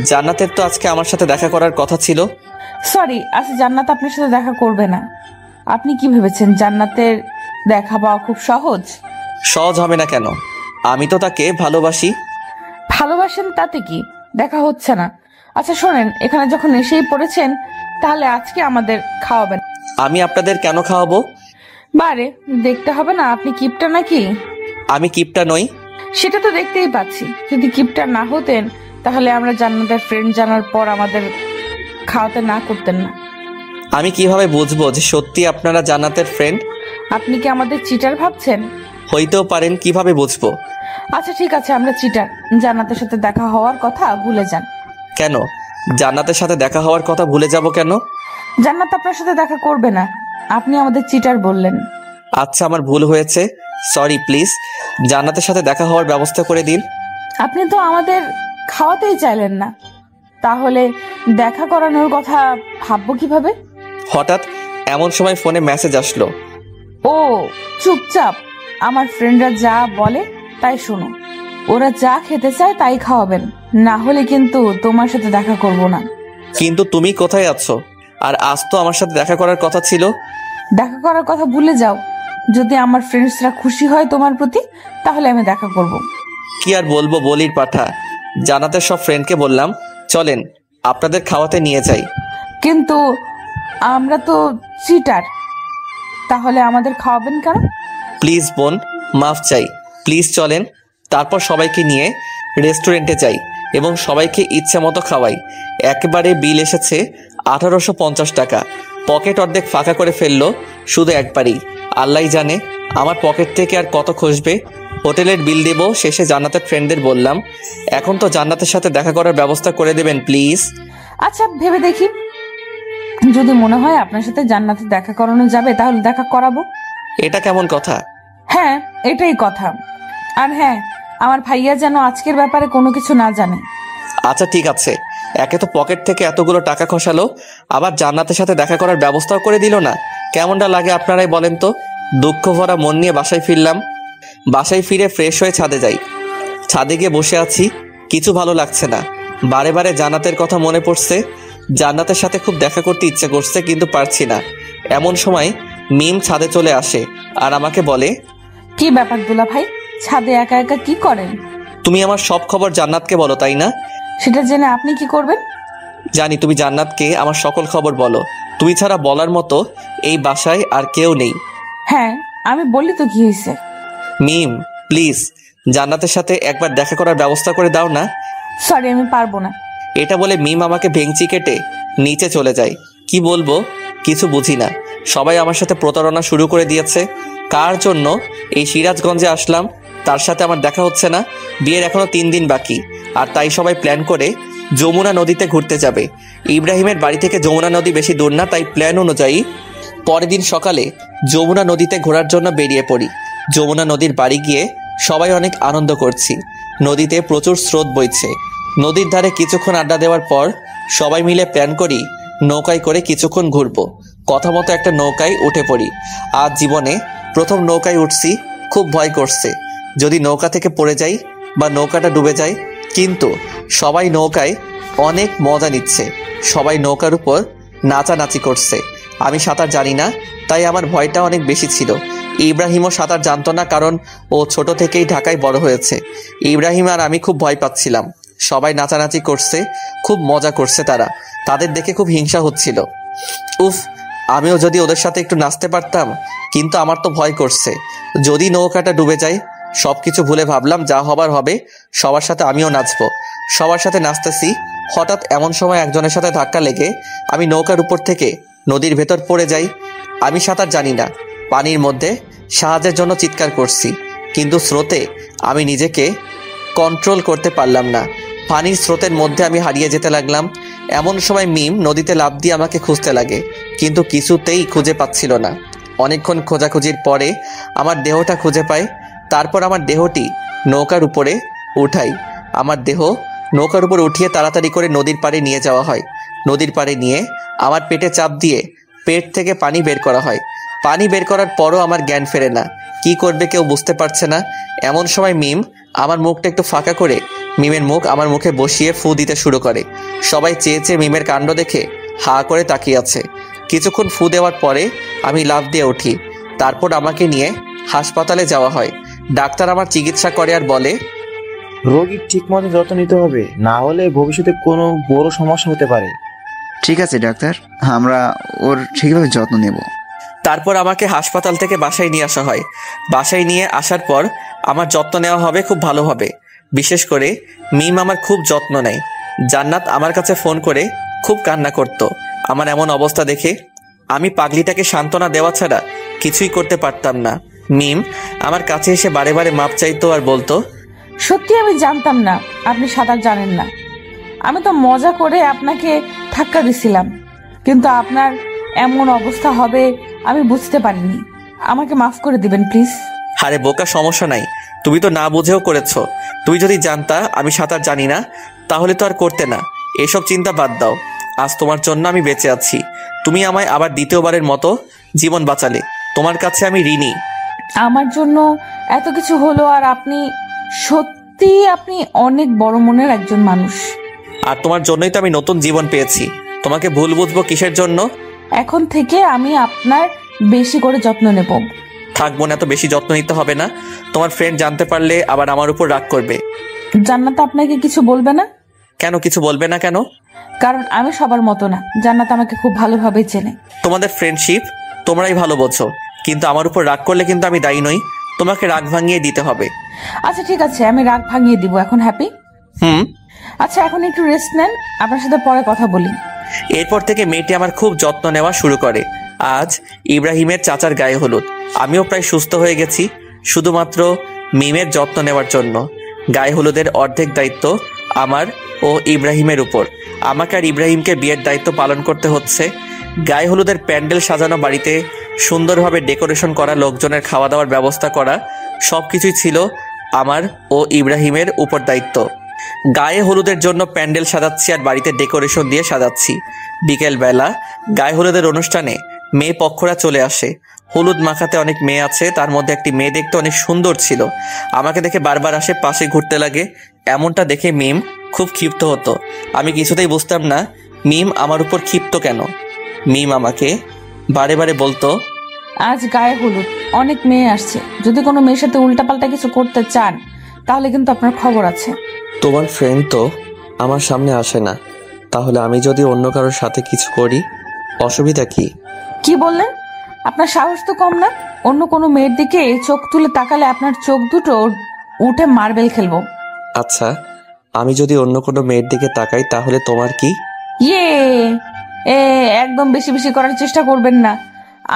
জান্নাতের তো আজকে আমার সাথে দেখা করার কথা ছিল। সরি, আজ জান্নাত আপনার সাথে দেখা করবে না। আপনি কি ভেবেছেন জান্নাতের দেখা পাওয়া খুব সহজ? সহজ হবে না কেন? আমি তো তাকে ভালোবাসি। ভালোবাসেন তাতে কি? দেখা হচ্ছে না। আচ্ছা শোনেন, এখানে যখন এসেই পড়েছেন তাহলে আজকে আমাদের খাওয়াবেন। আমি আপনাদের কেন খাওয়াবো? বারে, দেখতে হবে না আপনি কিপটা নাকি? আমি কিপটা নই। সেটা তো দেখতেই পাচ্ছি। যদি কিপটা না হতেন তাহলে আমরা জান্নাতের ফ্রেন্ড জানার পর আমাদের খাওয়াতে না করতেন না। আমি কিভাবে বুঝবো যে সত্যি আপনারা জান্নাতের ফ্রেন্ড? আপনি কি আমাদের চিটার ভাবছেন? হইতেও পারেন, কিভাবে বুঝবো? আচ্ছা ঠিক আছে, আমরা চিটার। জান্নাতের সাথে দেখা হওয়ার কথা ভুলে যান। কেন? জান্নাতের সাথে দেখা হওয়ার কথা ভুলে যাব কেন? জান্নাত আপনার সাথে দেখা করবে না, আপনি আমাদের চিটার বললেন। আচ্ছা, আমার ভুল হয়েছে, সরি। প্লিজ জান্নাতের সাথে দেখা হওয়ার ব্যবস্থা করে দিন। আপনি তো আমাদের খাওয়াতেই চাইলেন না, তাহলে দেখা করানোর কথা ভাববো কিভাবে? হঠাৎ এমন সময় ফোনে মেসেজ আসলো। ও, চুপচাপ আমার ফ্রেন্ডরা যা বলে তাই শোনো। ওরা যা খেতে চায় তাই খাওয়াবেন, না হলে কিন্তু তোমার সাথে দেখা করব না। কিন্তু তুমি কোথায় আছো? আর আজ তো আমার সাথে দেখা করার কথা ছিল। দেখা করার কথা ভুলে যাও। যদি আমার ফ্রেন্ডসরা খুশি হয় তোমার প্রতি তাহলে আমি দেখা করব। কি আর বলবো, বলির পাঠা। জান্নাতের সব ফ্রেন্ডকে বললাম চলেন আপনাদের খাওয়াতে নিয়ে যাই। কিন্তু আমরা তো চিটার, তাহলে আমাদের খাওয়াবেন কেন? প্লিজ বোন, মাফ চাই। প্লিজ চলেন, তারপর সবাইকে নিয়ে রেস্টুরেন্টে যাই এবং সবাইকে ইচ্ছে মতো খাওয়াই। একেবারে বিল এসেছে 1850 টাকা। পকেট অর্ধেক ফাঁকা করে ফেললো শুধু একবারই। আল্লাহ জানে আমার পকেট থেকে আর কত খসবে। হোটেলের বিল দেব শেষে। জান্নাতের ফ্রেন্ডদের বললাম এখন তো জান্নাতের সাথে দেখা করার ব্যবস্থা করে দেবেন প্লিজ। আচ্ছা ভেবে দেখি, যদি মনে হয় আপনার সাথে জান্নাতে দেখা করানো যাবে তাহলে দেখা করাবো। এটা কেমন কথা? হ্যাঁ, এটাই কথা। আর হ্যাঁ, আমার ভাইয়া যেন আজকের ব্যাপারে কোনো কিছু না জানে। আচ্ছা ঠিক আছে। একে তো পকেট থেকে এতগুলো টাকা খসালো, আবার জান্নাতের সাথে দেখা করার ব্যবস্থাও করে দিল না। কেমনটা লাগে আপনারাই বলেন তো। দুঃখ ভরা মন নিয়ে বাসায় ফিরলাম। বাসায় ফিরে ফ্রেশ হয়ে ছাদে যাই। ছাদে গিয়ে বসে আছি, কিছু ভালো লাগছে না। বারে বারে জান্নাতের কথা মনে পড়ছে। জান্নাতের সাথে খুব দেখা করতে ইচ্ছে করছে, কিন্তু পারছি না। এমন সময় মিম ছাদে চলে আসে আর আমাকে বলে, কি ব্যাপার দুলা ভাই, ছাদে একা একা কি করেন? তুমি আমার সব খবর জান্নাতকে বলো, তাই না? সেটা জেনে আপনি কি করবেন? জানি তুমি জান্নাতকে আমার সকল খবর বলো। তুমি ছাড়া বলার মতো এই বাসায় আর কেউ নেই। হ্যাঁ, আমি বললি তো কি হয়েছে। মিম প্লিজ জান্নাতের সাথে একবার দেখা করার ব্যবস্থা করে দাও না। সরি, আমি পারবো না। এটা বলে মিম আমাকে ভেঙচি কেটে নিচে চলে যায়। কি বলবো কিছু বুঝি না। সবাই আমার সাথে প্রতারণা শুরু করে দিয়েছে। কার জন্য এই সিরাজগঞ্জে আসলাম, তার সাথে আমার দেখা হচ্ছে না। বিয়ের এখনো 3 দিন বাকি, আর তাই সবাই প্ল্যান করে যমুনা নদীতে ঘুরতে যাবে। ইব্রাহিমের বাড়ি থেকে যমুনা নদী বেশি দূর না, তাই প্ল্যান অনুযায়ী পরের দিন সকালে যমুনা নদীতে ঘোরার জন্য বেরিয়ে পড়ি। যমুনা নদীর বাড়ি গিয়ে সবাই অনেক আনন্দ করছি। নদীতে প্রচুর স্রোত বইছে। নদীর ধারে কিছুক্ষণ আড্ডা দেওয়ার পর সবাই মিলে প্ল্যান করি নৌকায় করে কিছুক্ষণ ঘুরবো। কথা মতো একটা নৌকায় উঠে পড়ি। আজ জীবনে প্রথম নৌকায় উঠছি, খুব ভয় করছে যদি নৌকা থেকে পড়ে যাই বা নৌকাটা ডুবে যায়। কিন্তু সবাই নৌকায় অনেক মজা নিচ্ছে। সবাই নৌকার উপর নাচানাচি করছে। আমি সাঁতার জানি না, তাই আমার ভয়টা অনেক বেশি ছিল। ইব্রাহিমও সাঁতার জানতো না, কারণ ও ছোট থেকেই ঢাকায় বড় হয়েছে। ইব্রাহিম আর আমি খুব ভয় পাচ্ছিলাম। সবাই নাচানাচি করছে, খুব মজা করছে। তাদের দেখে খুব হিংসা হচ্ছিল। উফ, আমিও যদি ওদের সাথে একটু নাচতে পারতাম। কিন্তু আমার তো ভয় করছে যদি নৌকাটা ডুবে যায়। সবকিছু ভুলে ভাবলাম যা হবার হবে, সবার সাথে আমিও নাচবো। সবার সাথে নাচতেছি, হঠাৎ এমন সময় একজনের সাথে ধাক্কা লেগে আমি নৌকার উপর থেকে নদীর ভেতর পড়ে যাই। আমি সাঁতার জানি না। পানির মধ্যে সাহায্যের জন্য চিৎকার করছি, কিন্তু স্রোতে আমি নিজেকে কন্ট্রোল করতে পারলাম না। পানির স্রোতের মধ্যে আমি হারিয়ে যেতে লাগলাম। এমন সময় মিম নদীতে লাফ দিয়ে আমাকে খুঁজতে লাগে, কিন্তু কিছুতেই খুঁজে পাচ্ছিল না। অনেকক্ষণ খোঁজাখুঁজির পরে আমার দেহটা খুঁজে পায়। তারপর আমার দেহটি নৌকার উপরে উঠাই। আমার দেহ নৌকার উপর উঠিয়ে তাড়াতাড়ি করে নদীর পাড়ে নিয়ে যাওয়া হয়। নদীর পাড়ে নিয়ে আমার পেটে চাপ দিয়ে পেট থেকে পানি বের করা হয়। পানি বের করার পরও আমার জ্ঞান ফেরে না। কি করবে কেউ বুঝতে পারছে না। এমন সময় মিম আমার মুখটা একটু ফাঁকা করে মিমের মুখ আমার মুখে বসিয়ে ফু দিতে শুরু করে। সবাই চেয়ে চেয়ে মিমের কাণ্ড দেখে হা করে তাকিয়ে আছে। কিছুক্ষণ ফু দেওয়ার পরে আমি লাফ দিয়ে উঠি। তারপর আমাকে নিয়ে হাসপাতালে যাওয়া হয়। ডাক্তার আমার চিকিৎসা করে আর বলে, রোগীর ঠিক মতো যত্ন নিতে হবে, না হলে ভবিষ্যতে কোনো বড় সমস্যা হতে পারে। ঠিক আছে ডাক্তার, আমরা ওর ঠিকভাবে যত্ন নেব। তারপর আমাকে হাসপাতাল থেকে বাসায় নিয়ে আসা হয়। বাসায় নিয়ে আসার পর আমার যত্ন নেওয়া হবে খুব ভালোভাবে। বিশেষ করে মিম আমার খুব যত্ন নেয়। জান্নাত আমার কাছে ফোন করে খুব কান্না করত। আমার এমন অবস্থা দেখে আমি পাগলিটাকে সান্ত্বনা দেওয়া ছাড়া কিছুই করতে পারতাম না। মিম আমার কাছে এসে বারে বারে মাপ চাইতো আর বলতো, সত্যি আমি জানতাম না আপনি সাঁতার জানেন না। আমি তো মজা করে আপনাকে ধাক্কা দিছিলাম, কিন্তু আপনার এমন অবস্থা হবে আমি বুঝতে পারিনি। আমাকে মাফ করে দিবেন প্লিজ। আরে বোকা, সমস্যা নাই, তুমি তো না বুঝেও করেছো। তুমি যদি জানতা আমি সাঁতার জানি না তাহলে তো আর করতে না। এসব চিন্তা বাদ দাও। আজ তোমার জন্য আমি বেঁচে আছি। তুমি আমায় আবার দ্বিতীয়বারের মতো জীবন বাঁচালে। তোমার কাছে আমি ঋণী। আমার জন্য এত কিছু হলো, আর আপনি অনেক বড় মনের একজন মানুষ। আর তোমার জন্যই তো আমি নতুন জীবন পেয়েছি। তোমাকে ভুল বুঝবো কিসের জন্য? এখন থেকে আমি আপনার বেশি করে যত্ন নেব। থাকবো না, এত বেশি যত্ন নিতে হবে না। তোমার ফ্রেন্ড জানতে পারলে আবার আমার উপর রাগ করবে। জান্নাত আপনাকে কিছু বলবে না? কেন কিছু বলবে না কেন? কারণ আমি সবার মতো না। জান্নাত আমাকে খুব ভালোভাবে চেনে। তোমাদের ফ্রেন্ডশিপ তোমরাই ভালো বোঝো, কিন্তু আমার উপর রাগ করলে কিন্তু আমি দায়ী নই। তোমাকে রাগ ভাঙিয়ে দিতে হবে। আচ্ছা ঠিক আছে, আমি রাগ ভাঙিয়ে দিব। এখন হ্যাপি? আচ্ছা এখন একটু রেস্ট নেন, আপনার সাথে পরে কথা বলি। এরপর থেকে মেয়েটি আমার খুব যত্ন নেওয়া শুরু করে। আজ ইব্রাহিমের চাচার গায়ে হলুদ। আমিও প্রায় সুস্থ হয়ে গেছি, শুধুমাত্র মিমের যত্ন নেওয়ার জন্য। গায়ে হলুদের অর্ধেক দায়িত্ব আমার ও ইব্রাহিমের উপর। আমাকে আর ইব্রাহিমকে বিয়ের দায়িত্ব পালন করতে হচ্ছে। গায়ে হলুদের প্যান্ডেল সাজানো, বাড়িতে সুন্দরভাবে ডেকোরেশন করা, লোকজনের খাওয়া দাওয়ার ব্যবস্থা করা, সব কিছুই ছিল আমার ও ইব্রাহিমের উপর দায়িত্ব। গায়ে হলুদের জন্য প্যান্ডেল সাজাচ্ছি আর বাড়িতে ডেকোরেশন দিয়ে সাজাচ্ছি। বিকেলবেলা গায়ে হলুদের অনুষ্ঠানে মেয়ে পক্ষরা চলে আসে। হলুদ মাখাতে অনেক মেয়ে আছে, তার মধ্যে একটি মেয়ে দেখতে অনেক সুন্দর ছিল। আমাকে দেখে বারবার আসে, পাশে ঘুরতে লাগে। এমনটা দেখে মিম খুব ক্ষিপ্ত হতো। আমি কিছুতেই বুঝতাম না মিম আমার উপর ক্ষিপ্ত কেন। মিম আমাকে বারে বারে বলতো, আজ গায়ে হলুদ, অনেক মেয়ে আসছে। যদি কোনো মেয়ের সাথে উল্টাপাল্টা কিছু করতে চান তাহলে কিন্তু আপনার খবর আছে। তোমার ফ্রেন্ড তো আমার সামনে আসে না, তাহলে আমি যদি অন্য কারোর সাথে কিছু করি অসুবিধা কি? কি বললেন? আপনার সাহস তো কম না। অন্য কোনো মেয়ের দিকে চোখ তুলে তাকালে আপনার চোখ দুটো উঠে মার্বেল খেলবো। আচ্ছা, আমি যদি অন্য কোনো মেয়ের দিকে তাকাই তাহলে তোমার কি? একদম বেশি বেশি করার চেষ্টা করবেন না।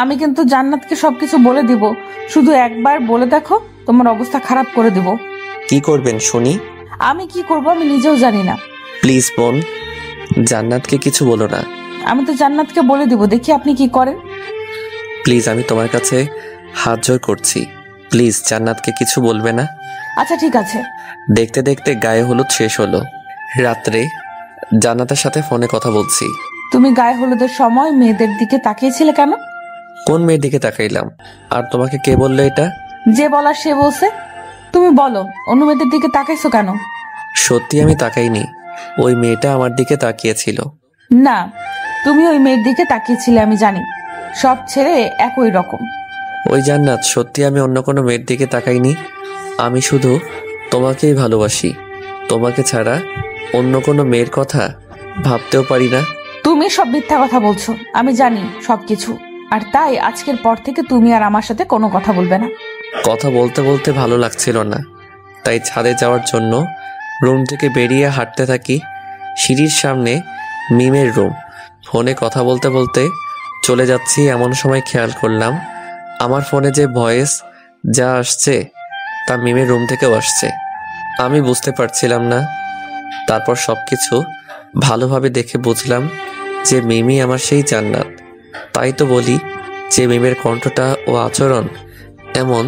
আমি কিন্তু জান্নাতকে সবকিছু বলে দিব। শুধু একবার বলে দেখো, তোমার অবস্থা খারাপ করে দিব। কি করবেন শুনি? আমি কি করব আমি নিজেও জানি না। প্লিজ বোন, জান্নাতকে কিছু বলো না। আমি তো জান্নাতকে বলে দিব, দেখি আপনি কি করেন। প্লিজ, আমি তোমার কাছে হাত জোর করছি, প্লিজ জান্নাতকে কিছু বলবে না। আচ্ছা ঠিক আছে। দেখতে দেখতে গায়ে হলুদ শেষ হলো। রাত্রে জান্নাতের সাথে ফোনে কথা বলছি। তুমি গায়ে হলুদের সময় মেয়েদের দিকে তাকিয়েছিলে কেন? কোন মেয়ের দিকে তাকাইলাম? আর তোমাকে কে বললো এটা? যে বলার সে বলছে। তুমি বলো, অন্য মেয়েদের দিকে তাকাইছো কেন? সত্যি আমি তাকাইনি, ওই মেয়েটা আমার দিকে তাকিয়েছিল। না, তুমি ওই মেয়ের দিকে তাকিয়েছিলে, আমি জানি। সব ছেড়ে একই রকম। ওই জান্নাত, সত্যি আমি অন্য কোনো মেয়ের দিকে তাকাইনি। আমি শুধু তোমাকেই ভালোবাসি। তোমাকে ছাড়া অন্য কোনো মেয়ের কথা ভাবতেও পারি না। তুমি সব মিথ্যা কথা বলছো, আমি জানি সবকিছু। আর তাই আজকের পর থেকে তুমি আর আমার সাথে কোনো কথা বলবে না। কথা বলতে বলতে ভালো লাগছিল না, তাই ছাদে যাওয়ার জন্য রুম থেকে বেরিয়ে হাঁটতে থাকি। সিঁড়ির সামনে মিমের রুম। ফোনে কথা বলতে বলতে চলে যাচ্ছি, এমন সময় খেয়াল করলাম আমার ফোনে যে ভয়েস যা আসছে তা মিমের রুম থেকেও আসছে। আমি বুঝতে পারছিলাম না। তারপর সবকিছু ভালোভাবে দেখে বুঝলাম যে মিমি আমার সেই জান্নাত। তাই তো বলি যে মিমের কণ্ঠটা ও আচরণ এমন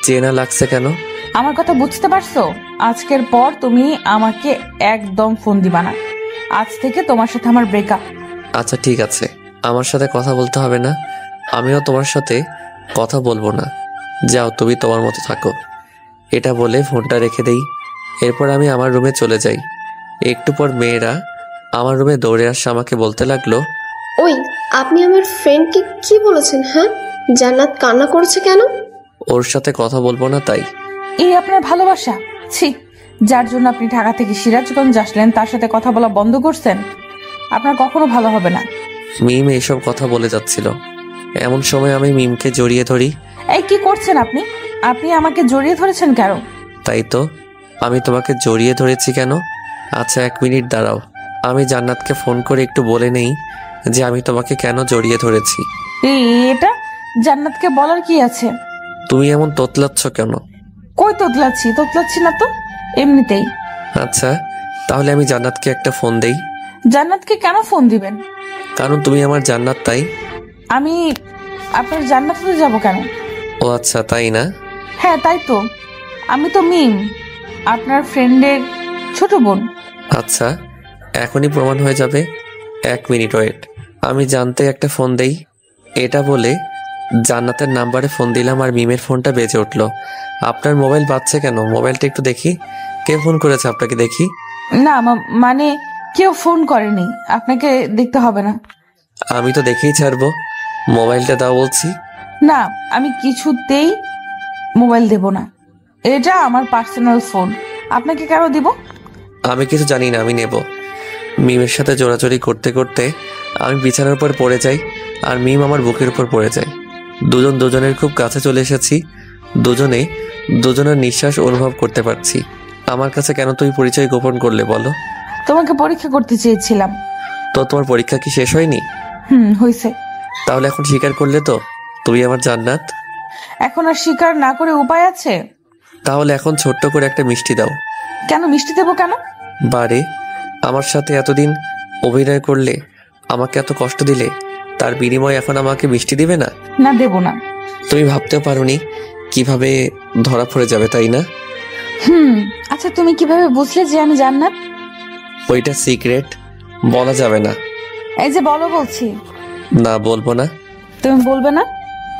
চেনা লাগছে কেন। আমার কথা বুঝতে পারছো? আজকের পর তুমি আমাকে একদম ফোন দিবা না। আজ থেকে তোমার সাথে আমার ব্রেকআপ। আচ্ছা ঠিক আছে, আমার সাথে কথা বলতে হবে না, আমিও তোমার সাথে কথা বলবো না। যাও, তুমি তোমার মতো থাকো। এটা বলে ফোনটা রেখে দেই। এরপর আমি আমার রুমে চলে যাই। একটু পর মেয়েরা আমার রুমে দৌড়ে আসে, আমাকে বলতে লাগলো, ওই আপনি আমার ফ্রেন্ডকে কি বলেছেন? হ্যাঁ, জান্নাত কান্না করছে কেন? ওর সাথে কথা বলবো না তাই। এই আপনার ভালোবাসা? ছি, যার জন্য আপনি ঢাকা থেকে সিরাজগঞ্জ আসলেন তার সাথে কথা বলা বন্ধ করছেন? আপনার কখনো ভালো হবে না। মিম এইসব কথা বলে যাচ্ছিল, এমন সময় আমি মিমকে জড়িয়ে ধরি। এই কি করছেন আপনি? আপনি আমাকে জড়িয়ে ধরেছেন কেন? তাই তো, আমি তোমাকে জড়িয়ে ধরেছি কেন? আচ্ছা 1 মিনিট দাঁড়াও, আমি জান্নাতকে ফোন করে একটু বলে নেই যে আমি তোমাকে কেন জড়িয়ে ধরেছি। এটা জান্নাতকে বলার কি আছে? তুমি এমন তোতলাচ্ছ কেন? কই তোতলাচ্ছি না তো, এমনিতেই। আচ্ছা তাহলে আমি জান্নাতকে একটা ফোন দেই। জান্নাতকে কেন ফোন দিবেন? কারণ তুমি আমার জান্নাত, তাই। আমি আপনার জান্নাতে যাব কেন? ও আচ্ছা, তাই না? হ্যাঁ তাই তো, আমি তো মিম, আপনার ফ্রেন্ডের ছোট বোন। আচ্ছা এখনই প্রমাণ হয়ে যাবে, 1 মিনিট ওয়েট, আমি জানতে একটা ফোন দেই। এটা বলে জান্নাতের নাম্বারে ফোন দিলাম আর মিমের ফোনটা বেজে উঠলো। আপনার মোবাইল বাজছে কেন? মোবাইলটা একটু দেখি, কে ফোন করেছে আপনাকে দেখি। না মানে কেউ ফোন করেনি, আপনাকে দেখতে হবে না। আমি তো দেখেই ছাড়বো, মোবাইলটা দাও বলছি। না, আমি কিছুতেই মোবাইল দেব না, এটা আমার পার্সোনাল ফোন, আপনাকে কেন দিব? আমি কিছু জানি না, আমি নেব। মিমের সাথে জোরাজোরি করতে করতে আমি বিছানার উপর পড়ে যাই আর মিম আমার বুকের উপর পড়ে যায়। দুজন দুজনের খুব কাছে চলে এসেছি, দুজনে দুজনের নিঃশ্বাস অনুভব করতে পারছি। আমার কাছে কেন তুমি পরিচয় গোপন করলে বলো? তোমাকে পরীক্ষা করতে চেয়েছিলাম। তো তোমার পরীক্ষা কি শেষ হয়নি? হয়েছে। তাহলে এখন স্বীকার করলে তো তুমি আমার জান্নাত? এখন আর স্বীকার না করে উপায় আছে? তাহলে এখন ছোট্ট করে একটা মিষ্টি দাও। কেন মিষ্টি দেবো কেন? বারে, আমার সাথে এতদিন অভিনয় করলে, আমাকে এত কষ্ট দিলে, তার বিনিময়ে এখন আমাকে মিষ্টি দিবে না? না, দেব না। তুমি ভাবতেও পারোনি কিভাবে ধরা পড়ে যাবে, তাই না? আচ্ছা তুমি কিভাবে বুঝলে যে আমি জান্নাত? ওইটা সিক্রেট, বলা যাবে না। এই যে বলো বলছি। না, বলবো না। তুমি বলবে না?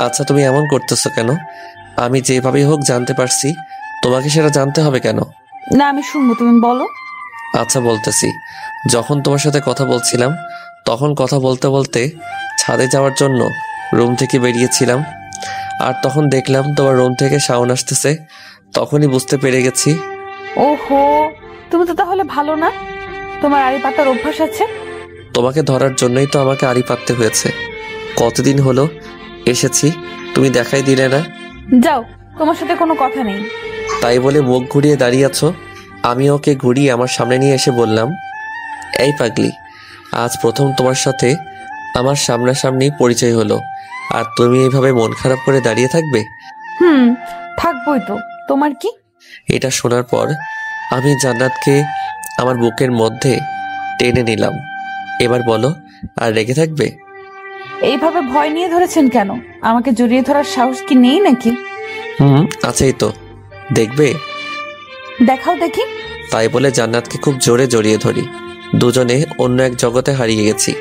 আচ্ছা তুমি এমন করতেছো কেন? আমি যেভাবেই হোক জানতে পারছি, তোমাকে সেটা জানতে হবে কেন? না, আমি শুনবো, তুমি বলো। আচ্ছা বলতেছি। যখন তোমার সাথে কথা বলছিলাম তখন কথা বলতে বলতে ছাদে যাওয়ার জন্য রুম থেকে বেরিয়েছিলাম, আর তখন দেখলাম তোমার রুম থেকে সাউন্ড আসতেছে, তখনই বুঝতে পেরে গেছি। ওহো, তুমি তো তাহলে ভালো না, তোমার আড়ি পাতার অভ্যাস আছে। তোমাকে ধরার জন্যই তো আমাকে আড়ি পাততে হয়েছে। কতদিন হলো এসেছি, তুমি দেখাই দিলে না। যাও, তোমার সাথে কোনো কথা নেই। তাই বলে মুখ ঘুরিয়ে দাঁড়িয়ে আছো। আমি ওকে ঘুরিয়ে আমার সামনে নিয়ে এসে বললাম, এই পাগলি, আজ প্রথম তোমার সাথে আমার সামনাসামনি পরিচয় হলো, আর তুমি এইভাবে মন খারাপ করে দাঁড়িয়ে থাকবে? থাকবোই তো, তোমার কি? এটা শোনার পর আমি জান্নাতকে আমার বুকের মধ্যে টেনে নিলাম। এবার বলো, আর রেগে থাকবে? এইভাবে ভয় নিয়ে ধরেছেন কেন? আমাকে জড়িয়ে ধরার সাহস কি নেই নাকি? আছেই তো, দেখবে? দেখাও দেখি। তাই বলে জান্নাতকে খুব জোরে জড়িয়ে ধরি। দুজনে অন্য এক জগতে হারিয়ে গেছি।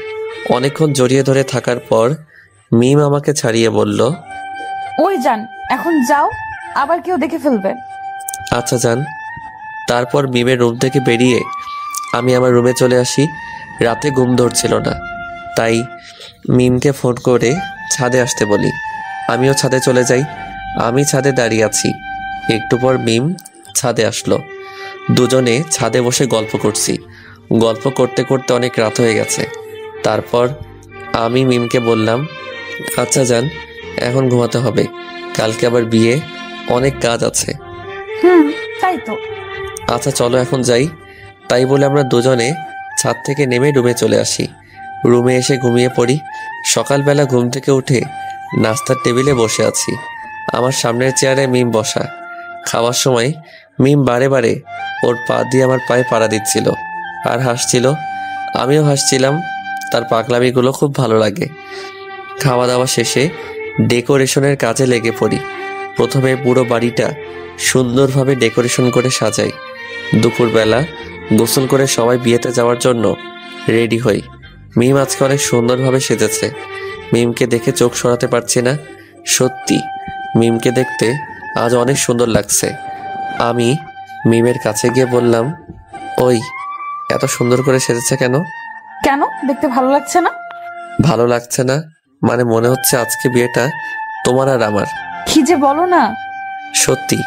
অনেকক্ষণ জড়িয়ে ধরে থাকার পর মিম আমাকে ছাড়িয়ে বলল, ওই যান, এখন যাও, আবার কেউ দেখে ফেলবে। আচ্ছা যান। তারপর মিমের রুম থেকে বেরিয়ে আমি আমার রুমে চলে আসি। রাতে ঘুম ধরছিল না, তাই মিমকে ফোন করে ছাদে আসতে বলি। আমিও ছাদে চলে যাই। আমি ছাদে দাঁড়িয়ে আছি, একটু পর মিম ছাদে আসলো। দুজনে ছাদে বসে গল্প করছি। গল্প করতে করতে অনেক রাত হয়ে গেছে। তারপর আমি মিমকে বললাম, আচ্ছা যান, এখন ঘুমাতে হবে, কালকে আবার বিয়ে, অনেক কাজ আছে। তাই তো। আচ্ছা চলো এখন যাই। তাই বলে আমরা দুজনে ছাদ থেকে নেমে রুমে চলে আসি। রুমে এসে ঘুমিয়ে পড়ি। সকালবেলা ঘুম থেকে উঠে নাস্তার টেবিলে বসে আছি। আমার সামনের চেয়ারে মিম বসা। খাওয়ার সময় মিম বারে বারে ওর পা দিয়ে আমার পায়ে পাড়া দিচ্ছিল আর হাসছিল। আমিও হাসছিলাম। তার পাগলামিগুলো খুব ভালো লাগে। খাওয়া দাওয়া শেষে ডেকোরেশনের কাজে লেগে পড়ি। প্রথমে পুরো বাড়িটা সুন্দরভাবে ডেকোরেশন করে সাজাই। দুপুরবেলা গোসল করে সবাই বিয়েতে যাওয়ার জন্য রেডি হই। মিম আজকে অনেক সুন্দরভাবে সেজেছে। মিমকে দেখে চোখ সরাতে পারছি না। সত্যি মিমকে দেখতে আজ অনেক সুন্দর লাগছে। আমি মিমের কাছে গিয়ে বললাম, ওই এত সুন্দর করে সেজেছে কেন? কেন দেখতে ভালো লাগছে না? ভালো লাগছে না মানে মনে হচ্ছে আজকে বিয়েটা তোমার আর আমার। কি যে বলো না। সত্যি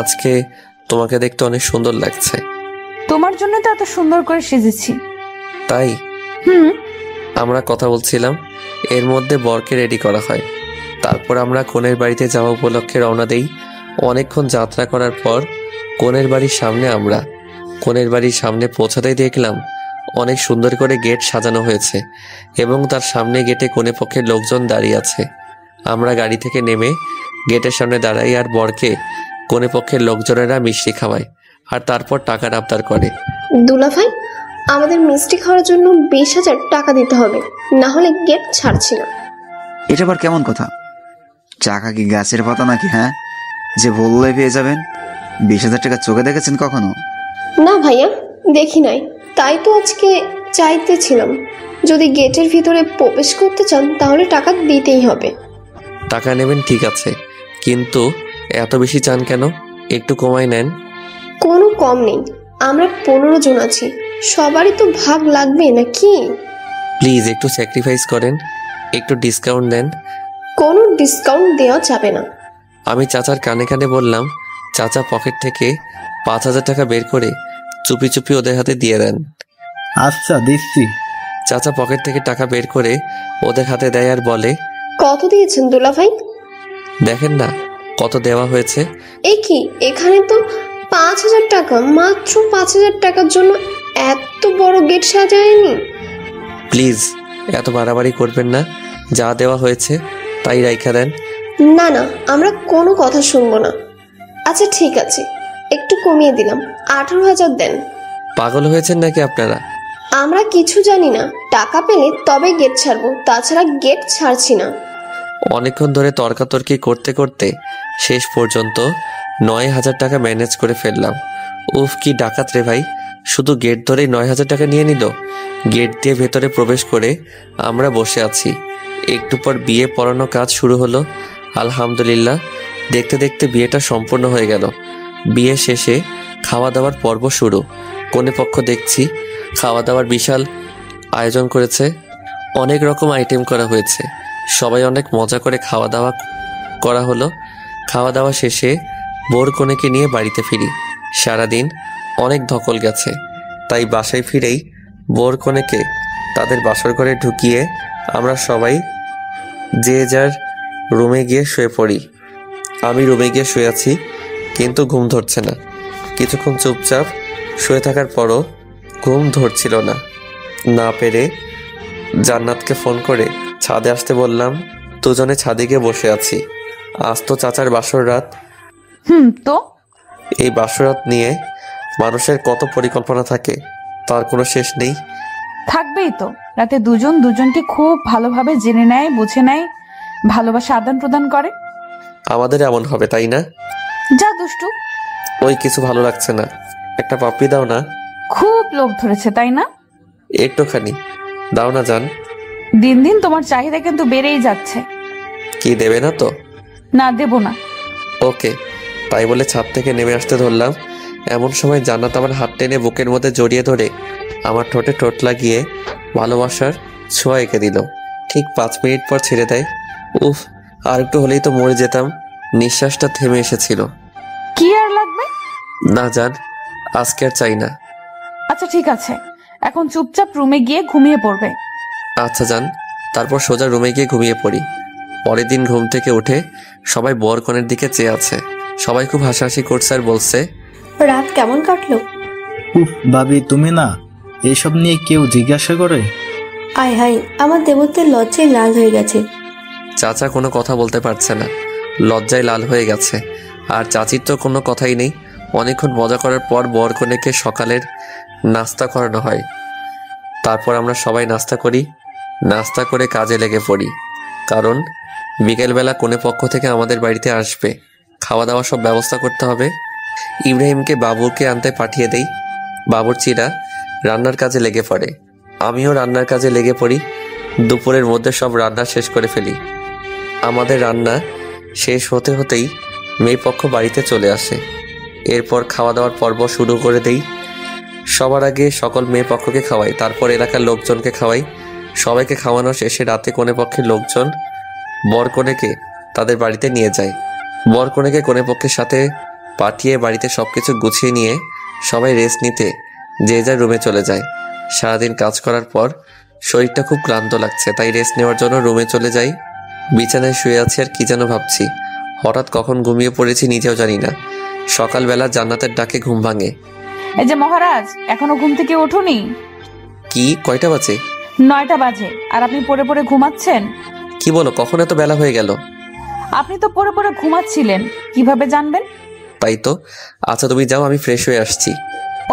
আজকে তোমাকে দেখতে অনেক সুন্দর লাগছে। তোমার জন্য তো এত সুন্দর করে সেজেছি। তাই? হুম। আমরা কথা বলছিলাম, এর মধ্যে বরকে রেডি করা হয়। তারপর আমরা কনের বাড়িতে যাওয়া উপলক্ষে রওনা দেই। অনেকক্ষণ যাত্রা করার পর কনের বাড়ির সামনে কনের বাড়ির সামনে পৌঁছাতেই দেখলাম অনেক সুন্দর করে গেট সাজানো হয়েছে এবং তার সামনে গেটে কনে পক্ষের লোকজন দাঁড়িয়ে আছে। আমরা গাড়ি থেকে নেমে গেটের সামনে দাঁড়াই আর বরকে কনে পক্ষের লোকজনেরা মিষ্টি খাওয়ায় আর তারপর টাকার আবদার করে। দুলাভাই, আমাদের মিষ্টি খাওয়ার জন্য 20,000 টাকা দিতে হবে, না হলে গেট ছাড়ছি না। এটা আবার কেমন কথা? টাকা কি গাছের পাতা নাকি? হ্যাঁ, যে বললে পেয়ে যাবেন। 20,000 টাকা চোখে দেখেছেন কখনো? না ভাইয়া, দেখি নাই, তাই তো আজকে চাইতেছিলাম। যদি গেটের ভিতরে প্রবেশ করতে চান তাহলে টাকা দিতেই হবে। টাকা নেবেন ঠিক আছে, কিন্তু এত বেশি চান কেন? একটু কমাই নেন। কোনো কম নেই, আমরা 15 জন আছি, সবারই তো ভাগ লাগবে নাকি? প্লিজ একটু স্যাক্রিফাইস করেন, একটু ডিসকাউন্ট দেন। কোনো ডিসকাউন্ট দেওয়া যাবে না। আমি চাচার কানে কানে বললাম। চাচা পকেট থেকে 5,000 টাকা বের করে চুপি চুপি ওদের হাতে দিয়ে দেন। আচ্ছা দিচ্ছি। চাচা পকেট থেকে টাকা বের করে ওদের হাতে দেয় আর বলে, কত দিয়েছেন দুলাভাই? দেখেন না কত দেওয়া হয়েছে। এ কি, এখানে তো 5,000 টাকা, মাত্র 5,000 টাকার জন্য এত বড় গেট সাজায়নি। প্লিজ এত বাড়াবাড়ি করবেন না, যা দেওয়া হয়েছে তাই রাইখা দেন। না না, আমরা কোনো কথা শুনবো না। আচ্ছা ঠিক আছে, একটু কমিয়ে দিলাম, 18,000 দেন। পাগল হয়েছেন নাকি আপনারা? আমরা কিছু জানি না, টাকা পেলে তবে গেট ছাড়বো, তাছাড়া গেট ছাড়ছি না। অনেকক্ষণ ধরে তর্কাতর্কি করতে করতে শেষ পর্যন্ত 9,000 টাকা ম্যানেজ করে ফেললাম। উফ কি ডাকাত রে ভাই, শুধু গেট ধরেই 9,000 টাকা নিয়ে নিল। গেট দিয়ে ভেতরে প্রবেশ করে আমরা বসে আছি। একটু পর বিয়ে পড়ানো কাজ শুরু হলো। আলহামদুলিল্লাহ, দেখতে দেখতে বিয়েটা সম্পূর্ণ হয়ে গেল। বিয়ে শেষে খাওয়া দাওয়ার পর্ব শুরু। কনে পক্ষ দেখছি খাওয়া দাওয়ার বিশাল আয়োজন করেছে, অনেক রকম আইটেম করা হয়েছে। সবাই অনেক মজা করে খাওয়া দাওয়া করা হলো। খাওয়া দাওয়া শেষে বোর কনেকে নিয়ে বাড়িতে ফিরি। সারাদিন অনেক ধকল গেছে, তাই বাসায় ফিরেই বোর কনেকে তাদের বাসর ঘরে ঢুকিয়ে আমরা সবাই যে যার রুমে গিয়ে শুয়ে পড়ি। আমি রুমে গিয়ে শুয়ে আছি, কিন্তু ঘুম ধরছে না। কিছুক্ষণ চুপচাপ শুয়ে থাকার পরও ঘুম ধরছিল না। না পেরে জান্নাতকে ফোন করে ছাদে আসতে বললাম। দুজনে ছাদে গিয়ে বসে আছি। আজ তো চাচার বাসর রাত। তো এই বাসর রাত নিয়ে মানুষের কত পরিকল্পনা থাকে, তার কোনো শেষ নেই। থাকবেই তো। রাতে দুজন দুজনকে খুব ভালোভাবে জেনে নেয়, বুঝে নেয়, ভালোবাসা আদান প্রদান করে। আমাদের এমন হবে তাই না? যা দুষ্টু। ওই কিছু ভালো লাগছে না, একটা পাপ্পি দাও না। খুব লোভ ধরেছে তাই না? একটুখানি দাও না জান। দিন দিন তোমার চাহিদা কিন্তু বেড়েই যাচ্ছে। কি দেবে না তো? না দেব না। ওকে, তাই বলে ছাদ থেকে নেমে আসতে ধরলাম। এমন সময় জান্নাত আমার হাত টেনে বুকের মধ্যে জড়িয়ে ধরে আমার ঠোঁটে ঠোঁট লাগিয়ে ভালোবাসার ছোঁয়া এঁকে দিল। ঠিক 5 মিনিট পর ছেড়ে দেয়। উফ, আর একটু হলেই তো মরে যেতাম। নিঃশ্বাসটা থেমে এসেছিল। কি আর লাগবে? না জান, আজকে আর চাই না। আচ্ছা ঠিক আছে, এখন চুপচাপ রুমে গিয়ে ঘুমিয়ে পড়বে। আচ্ছা জান। তারপর সোজা রুমে গিয়ে ঘুমিয়ে পড়ি। পরের দিন ঘুম থেকে উঠে সবাই বর কনের দিকে চেয়ে আছে। সবাই খুব হাসাহাসি করছে আর বলছে, রাত কেমন কাটলো? উফ ভাবি, তুমি না এসব নিয়ে কেউ জিজ্ঞাসা করে? আয় হাই, আমার দেবত্বের লজ্জায় লাল হয়ে গেছে। চাচা কোনো কথা বলতে পারছে না, লজ্জায় লাল হয়ে গেছে। আর চাচির তো কোনো কথাই নেই। অনেকক্ষণ মজা করার পর বর কনেকে সকালের নাস্তা করানো হয়। তারপর আমরা সবাই নাস্তা করি। নাস্তা করে কাজে লেগে পড়ি, কারণ বিকেলবেলা কনে পক্ষ থেকে আমাদের বাড়িতে আসবে। খাওয়া দাওয়া সব ব্যবস্থা করতে হবে। ইব্রাহিমকে বাবুকে আনতে পাঠিয়ে দেই। বাবুর্চিরা রান্নার কাজে লেগে পড়ে, আমিও রান্নার কাজে লেগে পড়ি। দুপুরের মধ্যে সব রান্না শেষ করে ফেলি। আমাদের রান্না শেষ হতে হতেই মেয়ে পক্ষ বাড়িতে চলে আসে। এরপর খাওয়া দাওয়ার পর্ব শুরু করে দেই। সবার আগে সকল মেয়ে পক্ষকে খাওয়াই, তারপর এলাকার লোকজনকে খাওয়াই। সবাইকে খাওয়ানো শেষে রাতে কনে পক্ষের লোকজন বর কনেকে তাদের বাড়িতে নিয়ে যায়। বর কনেকে কনে পক্ষের সাথে পাঠিয়ে বাড়িতে সবকিছু গুছিয়ে নিয়ে সবাই রেস্ট নিতে যে যার রুমে চলে যায়। সারাদিন কাজ করার পর শরীরটা খুব ক্লান্ত লাগছে, তাই রেস্ট নেওয়ার জন্য রুমে চলে যাই। বিছানায় শুয়ে আছি আর কি যেন ভাবছি। হঠাৎ কখন ঘুমিয়ে পড়েছি নিজেও জানি না। সকালবেলা জান্নাতের ডাকে ঘুম ভাঙে। এই যে মহারাজ, এখনো ঘুম থেকে ওঠোনি? কি, কয়টা বাজে? 9টা বাজে, আর আপনি পড়ে পড়ে ঘুমাচ্ছেন? কি বলো, কখন এত বেলা হয়ে গেল? আপনি তো পড়ে পড়ে ঘুমাচ্ছিলেন, কিভাবে জানবেন? তাই তো। আচ্ছা তুমি যাও, আমি ফ্রেশ হয়ে আসছি।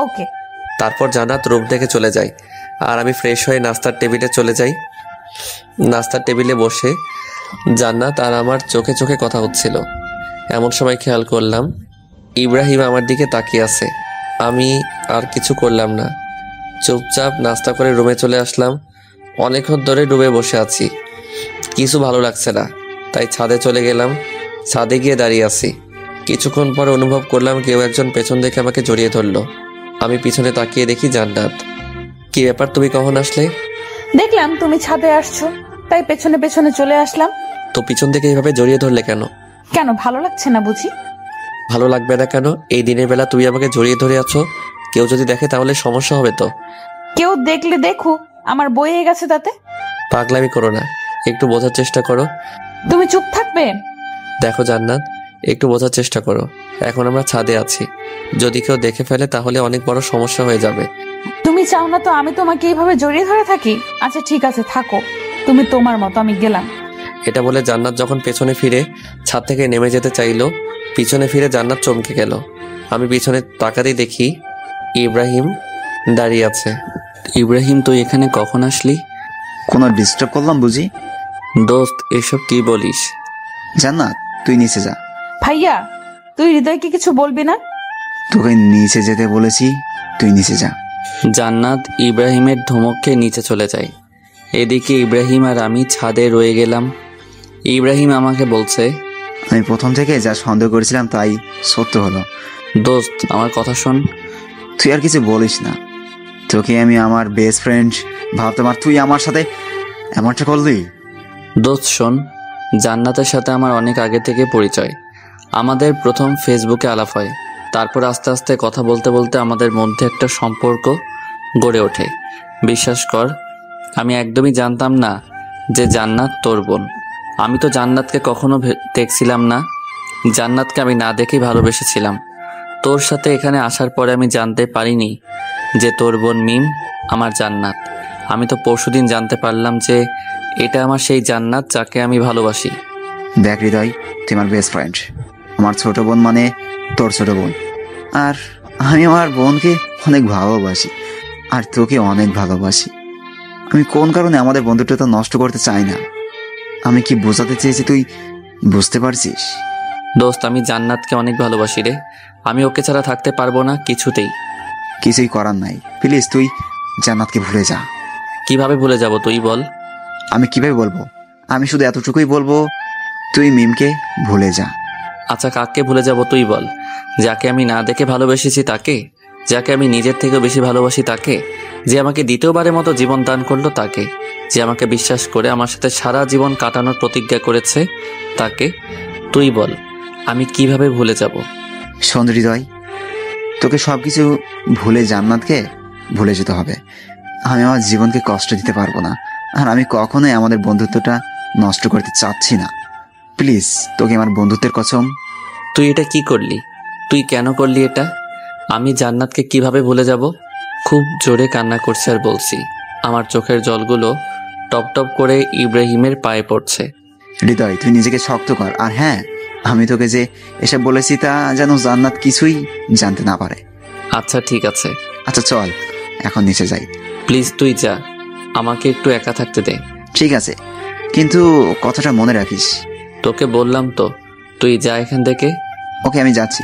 ওকে। তারপর জান্নাত রুম থেকে চলে যায় আর আমি ফ্রেশ হয়ে নাস্তার টেবিলে চলে যাই। নাস্তার টেবিলে বসে জান্নাত আর আমার চোখে চোখে কথা হচ্ছিল। এমন সময় খেয়াল করলাম ইব্রাহিম আমার দিকে তাকিয়ে আছে। আমি আর কিছু করলাম না, চুপচাপ নাস্তা করে রুমে চলে আসলাম। অনেকক্ষণ ধরে রুমে বসে আছি, কিছু ভালো লাগছে না, তাই ছাদে চলে গেলাম। ছাদে গিয়ে দাঁড়িয়ে আছি। কিছুক্ষণ পর অনুভব করলাম কেউ একজন পেছন থেকে আমাকে জড়িয়ে ধরলো। আমি পিছনে তাকিয়ে দেখি জান্নাত। কি ব্যাপার, তুমি কখন আসলে? দেখলাম তুমি ছাদে আসছো, তাই পেছনে পেছনে চলে আসলাম। তো পিছন থেকে এইভাবে জড়িয়ে ধরলে কেন? কেন, ভালো লাগছে না বুঝি? ভালো লাগবে না কেন? এই দিনের বেলা তুমি আমাকে জড়িয়ে ধরে আছো, কেউ যদি দেখে তাহলে সমস্যা হবে তো। কেউ দেখলে দেখুক, আমার বইয়ে গেছে তাতে। পাগলামি করো না, একটু বোঝার চেষ্টা করো। তুমি চুপ থাকবে? দেখো জান্নাত, একটু বোঝার চেষ্টা করো। এখন আমরা ছাদে আছি, যদি কেউ দেখে ফেলে তাহলে অনেক বড় সমস্যা হয়ে যাবে। তুমি চাও না তো আমি তোমাকে এইভাবে জড়িয়ে ধরে থাকি? আচ্ছা ঠিক আছে, থাকো তুমি তোমার মতো, আমি গেলাম। এটা বলে জান্নাত যখন পেছনে ফিরে ছাদ থেকে নেমে যেতে চাইলো, পিছনে ফিরে জান্নাত চমকে গেল। আমি পিছনে তাকাতেই দেখি ইব্রাহিম দাঁড়িয়ে আছে। ইব্রাহিম, তুই এখানে কখন আসলি? কোনো ডিস্টার্ব করলাম বুঝি? দোস্ত, এসব কি বলিস? জান্নাত, তুই নিচে যা। ভাইয়া, তুই হৃদয়কে কিছু বলবি না? তোকে নিচে যেতে বলেছি, তুই নিচে যা। জান্নাত ইব্রাহিমের ধমকে নিচে চলে যায়। এদিকে ইব্রাহিম আর আমি ছাদে রয়ে গেলাম। ইব্রাহিম আমাকে বলছে, আমি প্রথম থেকে যা সন্দেহ করেছিলাম তাই সত্য হলো। দোস্ত, আমার কথা শোন। তুই আর কিছু বলিস না, তোকে আমি আমার বেস্ট ফ্রেন্ড ভাবতাম আর তুই আমার সাথে এমনটা করলি। দোস্ত শোন, জান্নাতের সাথে আমার অনেক আগে থেকে পরিচয়। আমাদের প্রথম ফেসবুকে আলাপ হয়, তারপর আস্তে আস্তে কথা বলতে বলতে আমাদের মধ্যে একটা সম্পর্ক গড়ে ওঠে। বিশ্বাস কর, আমি একদমই জানতাম না যে জান্নাত তোর বোন। আমি তো জান্নাতকে কখনো দেখছিলাম না, জান্নাতকে আমি না দেখেই ভালোবেসেছিলাম। তোর সাথে এখানে আসার পরে আমি জানতে পারিনি যে তোর বোন মিম আমার জান্নাত। আমি তো পরশুদিন জানতে পারলাম যে এটা আমার সেই জান্নাত যাকে আমি ভালোবাসি। দেখ হৃদয়, তুই আমার বেস্ট ফ্রেন্ড, আমার ছোট বোন মানে তোর ছোট বোন। আর আমি আমার বোনকে অনেক ভালোবাসি আর তোকে অনেক ভালোবাসি। আমি কোন কারণে আমাদের বন্ধুত্বটা নষ্ট করতে চাই না। আমি কি বোঝাতে চেয়েছি তুই বুঝতে পারছিস? দোস্ত, আমি জান্নাতকে অনেক ভালোবাসি রে। আমি ওকে ছাড়া থাকতে পারবো না কিছুতেই। কিছুই করার নাই, প্লিজ তুই জান্নাতকে ভুলে যা। কিভাবে ভুলে যাব তুই বল? আমি কিভাবে বলবো? আমি শুধু এতটুকুই বলবো, তুই মিমকে ভুলে যা। আচ্ছা, কাকে ভুলে যাব তুই বল? যাকে আমি না দেখে ভালোবেসেছি তাকে? যাকে আমি নিজের থেকেও বেশি ভালোবাসি তাকে? যে আমাকে দ্বিতীয়বারের মতো জীবন দান করলো তাকে? যে আমাকে বিশ্বাস করে আমার সাথে সারা জীবন কাটানোর প্রতিজ্ঞা করেছে তাকে? তুই বল, আমি কিভাবে ভুলে যাব? শোন হৃদয়, তোকে সবকিছু ভুলে জান্নাতকে ভুলে যেতে হবে। আমি আমার জীবনকে কষ্ট দিতে পারবো না, আর আমি কখনোই আমাদের বন্ধুত্বটা নষ্ট করতে চাচ্ছি না। প্লিজ, তোকে আমার বন্ধুত্বের কসম। তুই এটা কি করলি? তুই কেন করলি এটা? আমি জান্নাতকে কিভাবে ভুলে যাব? খুব জোরে কান্না করছে আর বলছি। আমার চোখের জলগুলো টপ টপ করে ইব্রাহিমের পায়ে পড়ছে। হৃদয়, তুই নিজেকে শক্ত কর। আর হ্যাঁ, আমি তোকে যে এসব বলেছি তা যেন জান্নাত কিছুই জানতে না পারে। আচ্ছা ঠিক আছে। আচ্ছা চল, এখন নিচে যাই। প্লিজ তুই যা, আমাকে একটু একা থাকতে দে। ঠিক আছে, কিন্তু কথাটা মনে রাখিস। তোকে বললাম তো, তুই যা এখান থেকে। ওকে, আমি যাচ্ছি।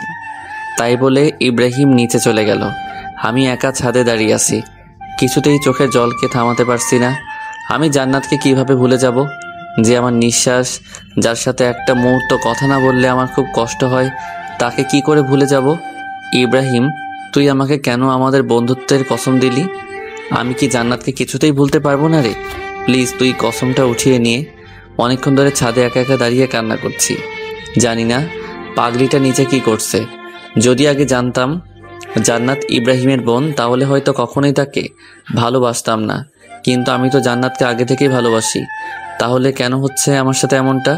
তাই বলে ইব্রাহিম নিচে চলে গেল। আমি একা ছাদে দাঁড়িয়ে আছি, কিছুতেই চোখের জলকে থামাতে পারছি না। আমি জান্নাতকে কিভাবে ভুলে যাব, যে আমার নিঃশ্বাস, যার সাথে একটা মুহূর্ত কথা না বললে আমার খুব কষ্ট হয়, তাকে কি করে ভুলে যাব? ইব্রাহিম, তুই আমাকে কেন আমাদের বন্ধুত্বের কসম দিলি? আমি কি জান্নাতকে কিছুতেই ভুলতে পারবো না রে? প্লিজ তুই কসমটা উঠিয়ে নিয়ে। অনেকক্ষণ ধরে ছাদে একা একা দাঁড়িয়ে কান্না করছি। জানি না পাগলিটা নিচে কি করছে। যদি আগে জানতাম জান্নাত ইব্রাহিমের বোন, তাহলে হয়তো কখনোই তাকে ভালোবাসতাম না। কিন্তু আমি তো জান্নাতকে আগে থেকেই ভালোবাসি। তাহলে কেন হচ্ছে আমার সাথে এমনটা?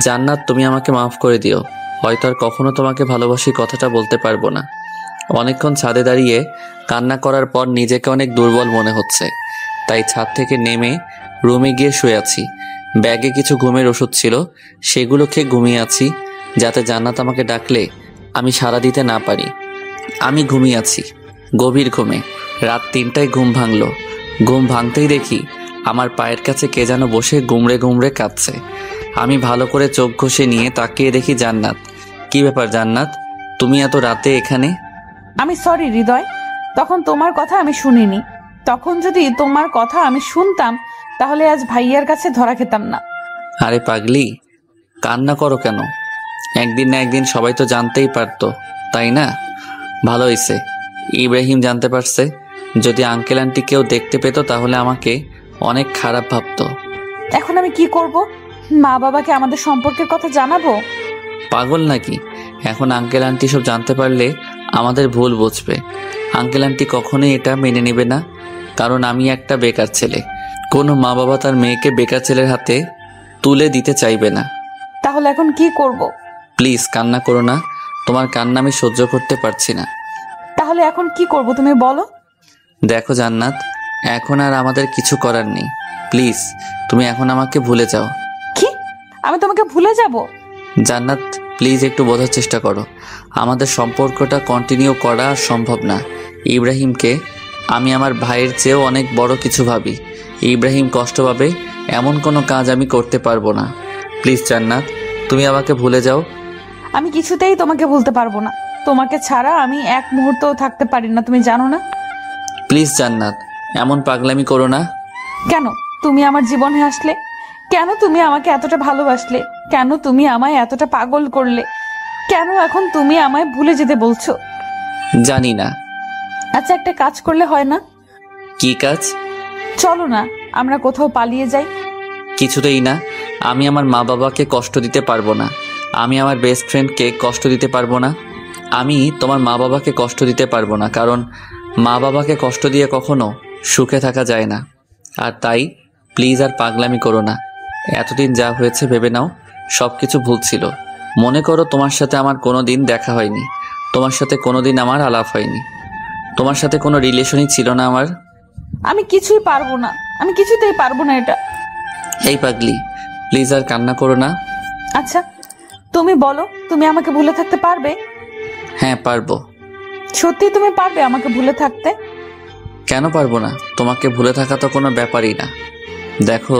জান্নাত, তুমি আমাকে মাফ করে দিও। হয়তো আর কখনো তোমাকে ভালোবাসি কথাটা বলতে পারবো না। অনেকক্ষণ ছাদে দাঁড়িয়ে কান্না করার পর নিজেকে অনেক দুর্বল মনে হচ্ছে, তাই ছাদ থেকে নেমে রুমে গিয়ে শুয়ে আছি। ব্যাগে কিছু ঘুমের ওষুধ ছিল, সেগুলো খেয়ে ঘুমিয়ে আছি, যাতে জান্নাত আমাকে ডাকলে আমি সাড়া দিতে না পারি। আমি ঘুমিয়ে আছি গভীর ঘুমে। রাত 3টায় ঘুম ভাঙল। ঘুম ভাঙতেই দেখি আমার পায়ের কাছে কে যেন বসে গুমড়ে গুমড়ে কাঁদছে। আমি ভালো করে চোখ ঘষে নিয়ে তাকিয়ে দেখি জান্নাত। কি ব্যাপার জান্নাত, তুমি এত রাতে এখানে? আমি সরি হৃদয়, তখন তোমার কথা আমি শুনিনি। তখন যদি তোমার কথা আমি শুনতাম তাহলে আজ ভাইয়ার কাছে ধরা খেতাম না। আরে পাগলি, কান্না করো কেন? একদিন না একদিন সবাই তো জানতেই পারতো, তাই না? ভালো হয়েছে ইব্রাহিম জানতে পারছে। যদি আঙ্কেল আন্টি কেউ দেখতে পেত তাহলে আমাকে অনেক খারাপ ভাবতো। এখন আমি কি করব? মা বাবাকে আমাদের সম্পর্কের কথা জানাবো? পাগল নাকি? এখন আঙ্কেল আন্টি সব জানতে পারলে আমাদের ভুল বুঝবে। আঙ্কেল আন্টি কখনোই এটা মেনে নেবে না, কারণ আমি একটা বেকার ছেলে। কোনো মা বাবা তার মেয়েকে বেকার ছেলের হাতে তুলে দিতে চাইবে না। তাহলে এখন কি করব? প্লিজ কান্না করো না, তোমার কান্না আমি সহ্য করতে পারছি না। তাহলে এখন কি করব তুমি বলো? দেখো জান্নাত, এখন আর আমাদের কিছু করার নেই। প্লিজ তুমি এখন আমাকে ভুলে যাও। কি? আমি তোমাকে ভুলে যাব? জান্নাত প্লিজ একটু বোঝার চেষ্টা করো। আমাদের সম্পর্কটা কন্টিনিউ করা সম্ভব না। ইব্রাহিমকে আমি আমার ভাইয়ের চেয়েও অনেক বড় কিছু ভাবি। ইব্রাহিম কষ্ট পাবে এমন কোনো কাজ আমি করতে পারবো না। প্লিজ জান্নাত, তুমি আমাকে ভুলে যাও। আমি কিছুতেই তোমাকে ভুলতে পারবো না। তোমাকে ছাড়া আমি এক মুহূর্তও থাকতে পারি না, তুমি জানো না? প্লিজ জান্নাত, এমন পাগলামি করো না। কেন তুমি আমার জীবনে আসলে? কেন তুমি আমাকে এতটা ভালোবাসলে? কেন তুমি আমায় এতটা পাগল করলে? কেন এখন তুমি আমায় ভুলে যেতে বলছো? জানি না। আচ্ছা, একটা কাজ করলে হয় না? কি কাজ? চলো না আমরা কোথাও পালিয়ে যাই। কিছুতেই না। আমি আমার মা বাবাকে কষ্ট দিতে পারবো না। আমি আমার বেস্ট ফ্রেন্ডকে কষ্ট দিতে পারবো না। আমি তোমার মা বাবাকে কষ্ট দিতে পারবো না, কারণ মা বাবাকে কষ্ট দিয়ে কখনো সুখে থাকা যায় না। আর তাই প্লিজ আর পাগলামি করো না। এতদিন যা হয়েছে ভেবে নাও সব কিছু ভুল ছিল। মনে করো তোমার সাথে আমার কোনো দিন দেখা হয়নি, তোমার সাথে কোনো দিন আমার আলাপ হয়নি, তোমার সাথে কোনো রিলেশনই ছিল না আমার। আমি কিছুই পারবো না, আমি কিছুতেই পারবো না এটা। এই পাগলি, প্লিজ আর কান্না করো না। আচ্ছা তুমি বলো, তুমি আমাকে ভুলে থাকতে পারবে? হ্যাঁ পারবো। সত্যি তুমি পারবে আমাকে ভুলে থাকতে? কেন পারবো না? তোমাকে ভুলে থাকা তো কোনো ব্যাপারই না। দেখো,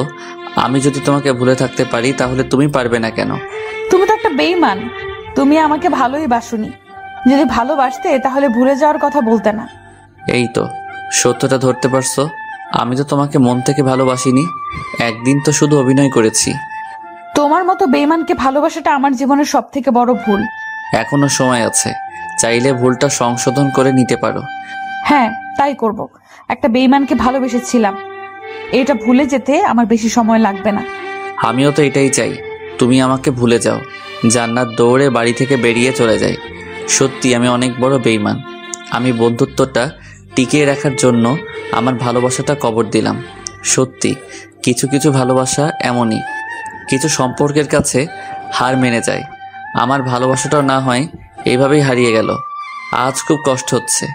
আমি যদি তোমাকে ভুলে থাকতে পারি তাহলে তুমি পারবে না কেন? তুমি তো একটা বেঈমান। তুমি আমাকে ভালোই বাসুনি। যদি ভালোবাসতে তাহলে ভুলে যাওয়ার কথা বলতে না। এই তো সত্যটা ধরতে পারছো। আমি তো তোমাকে মন থেকে ভালোবাসিনি, একদিন তো শুধু অভিনয় করেছি। তোমার মতো বেঈমানকে ভালোবাসাটা আমার জীবনের সব থেকে বড় ভুল। এখনো সময় আছে, চাইলে ভুলটা সংশোধন করে নিতে পারো। হ্যাঁ তাই করব। একটা বেঈমানকে ভালোবেসেছিলাম, এটা ভুলে যেতে আমার বেশি সময় লাগবে না। আমিও তো এটাই চাই, তুমি আমাকে ভুলে যাও। জান্নাত দৌড়ে বাড়ি থেকে বেরিয়ে চলে যায়। সত্যি আমি অনেক বড় বেঈমান। আমি বন্ধুত্বটা টিকিয়ে রাখার জন্য আমার ভালোবাসাটা কবর দিলাম। সত্যি কিছু কিছু ভালোবাসা এমনই, কিছু সম্পর্কের কাছে হার মেনে যায়। আমার ভালোবাসাটাও না হয় এইভাবেই হারিয়ে গেল। আজ খুব কষ্ট হচ্ছে,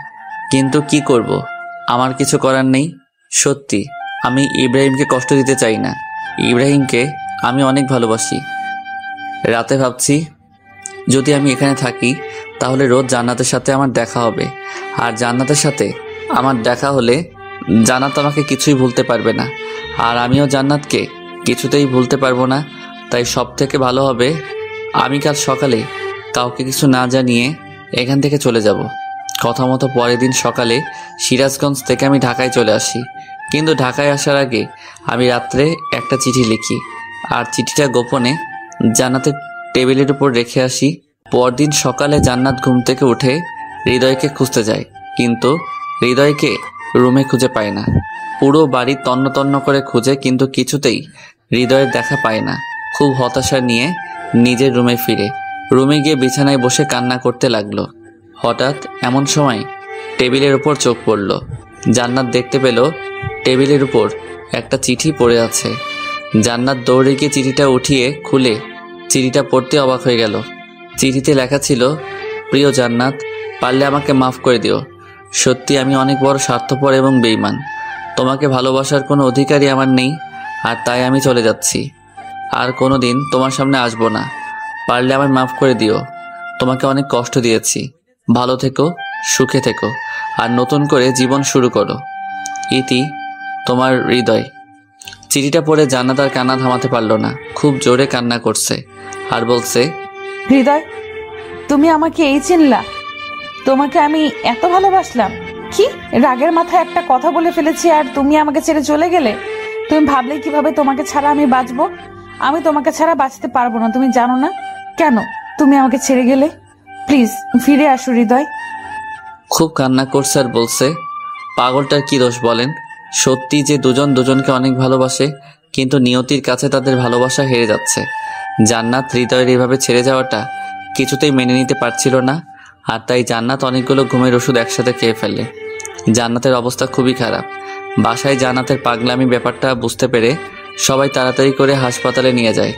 কিন্তু কি করব, আমার কিছু করার নেই। সত্যি আমি ইব্রাহিমকে কষ্ট দিতে চাই না। ইব্রাহিমকে আমি অনেক ভালোবাসি। রাতে ভাবছি যদি আমি এখানে থাকি তাহলে রোজ জান্নাতের সাথে আমার দেখা হবে। আর জান্নাতের সাথে আমার দেখা হলে জান্নাত আমাকে কিছুই ভুলতে পারবে না, আর আমিও জান্নাতকে কিছুতেই ভুলতে পারবো না। তাই সব থেকে ভালো হবে আমি কাল সকালে কাউকে কিছু না জানিয়ে এখান থেকে চলে যাব। কথা মতো পরের দিন সকালে সিরাজগঞ্জ থেকে আমি ঢাকায় চলে আসি। কিন্তু ঢাকায় আসার আগে আমি রাত্রে একটা চিঠি লিখি, আর চিঠিটা গোপনে জান্নাতের টেবিলের উপর রেখে আসি। পরদিন সকালে জান্নাত ঘুম থেকে উঠে হৃদয়কে খুঁজতে যায়, কিন্তু হৃদয়কে রুমে খুঁজে পায় না। পুরো বাড়ি তন্ন তন্ন করে খুঁজে, কিন্তু কিছুতেই হৃদয়ের দেখা পায় না। খুব হতাশা নিয়ে নিজের রুমে ফিরে রুমে গিয়ে বিছানায় বসে কান্না করতে লাগলো। হঠাৎ এমন সময় টেবিলের উপর চোখ পড়ল। জান্নাত দেখতে পেল টেবিলের উপর একটা চিঠি পড়ে আছে। জান্নাত দৌড়ে গিয়ে চিঠিটা উঠিয়ে খুলে চিঠিটা পড়তে অবাক হয়ে গেল। চিঠিতে লেখা ছিল, প্রিয় জান্নাত, পারলে আমাকে মাফ করে দিও। সত্যি আমি অনেক বড় স্বার্থপর এবং বেঈমান। তোমাকে ভালোবাসার কোনো অধিকারই আমার নেই, আর তাই আমি চলে যাচ্ছি। আর কোনো দিন তোমার সামনে আসবো না। পারলে আমায় মাফ করে দিও। তোমাকে অনেক কষ্ট দিয়েছি। ভালো থেকো, সুখে থেকো, আর নতুন করে জীবন শুরু করো। ইতি, তোমার হৃদয়। চিঠিটা পড়ে জান্নাত আর কান্না থামাতে পারল না। খুব জোরে কান্না করছে আর বলছে, হৃদয়, তুমি আমাকে এই চিনলা? তোমাকে আমি এত ভালোবাসলাম? কি রাগের মাথায় একটা কথা বলে ফেলেছি আর তুমি আমাকে ছেড়ে চলে গেলে? তুমি ভাবলে কিভাবে তোমাকে ছাড়া আমি বাঁচবো? আমি তোমাকে ছাড়া বাঁচতে পারবো না, তুমি জানো না? কেন তুমি আমাকে ছেড়ে গেলে? প্লিজ ফিরে আসো হৃদয়। খুব কান্না করছে আর বলছে, পাগলটার কি দোষ বলেন? সত্যি যে দুজন দুজনকে অনেক ভালোবাসে, কিন্তু নিয়তির কাছে তাদের ভালোবাসা হেরে যাচ্ছে। জান্নাত হৃদয়ের এভাবে ছেড়ে যাওয়াটা কিছুতেই মেনে নিতে পারছিল না, আর তাই জান্নাত অনেকগুলো ঘুমের ওষুধ একসাথে খেয়ে ফেলে। জান্নাতের অবস্থা খুবই খারাপ। বাসায় জান্নাতের পাগলামি ব্যাপারটা বুঝতে পেরে সবাই তাড়াতাড়ি করে হাসপাতালে নিয়ে যায়।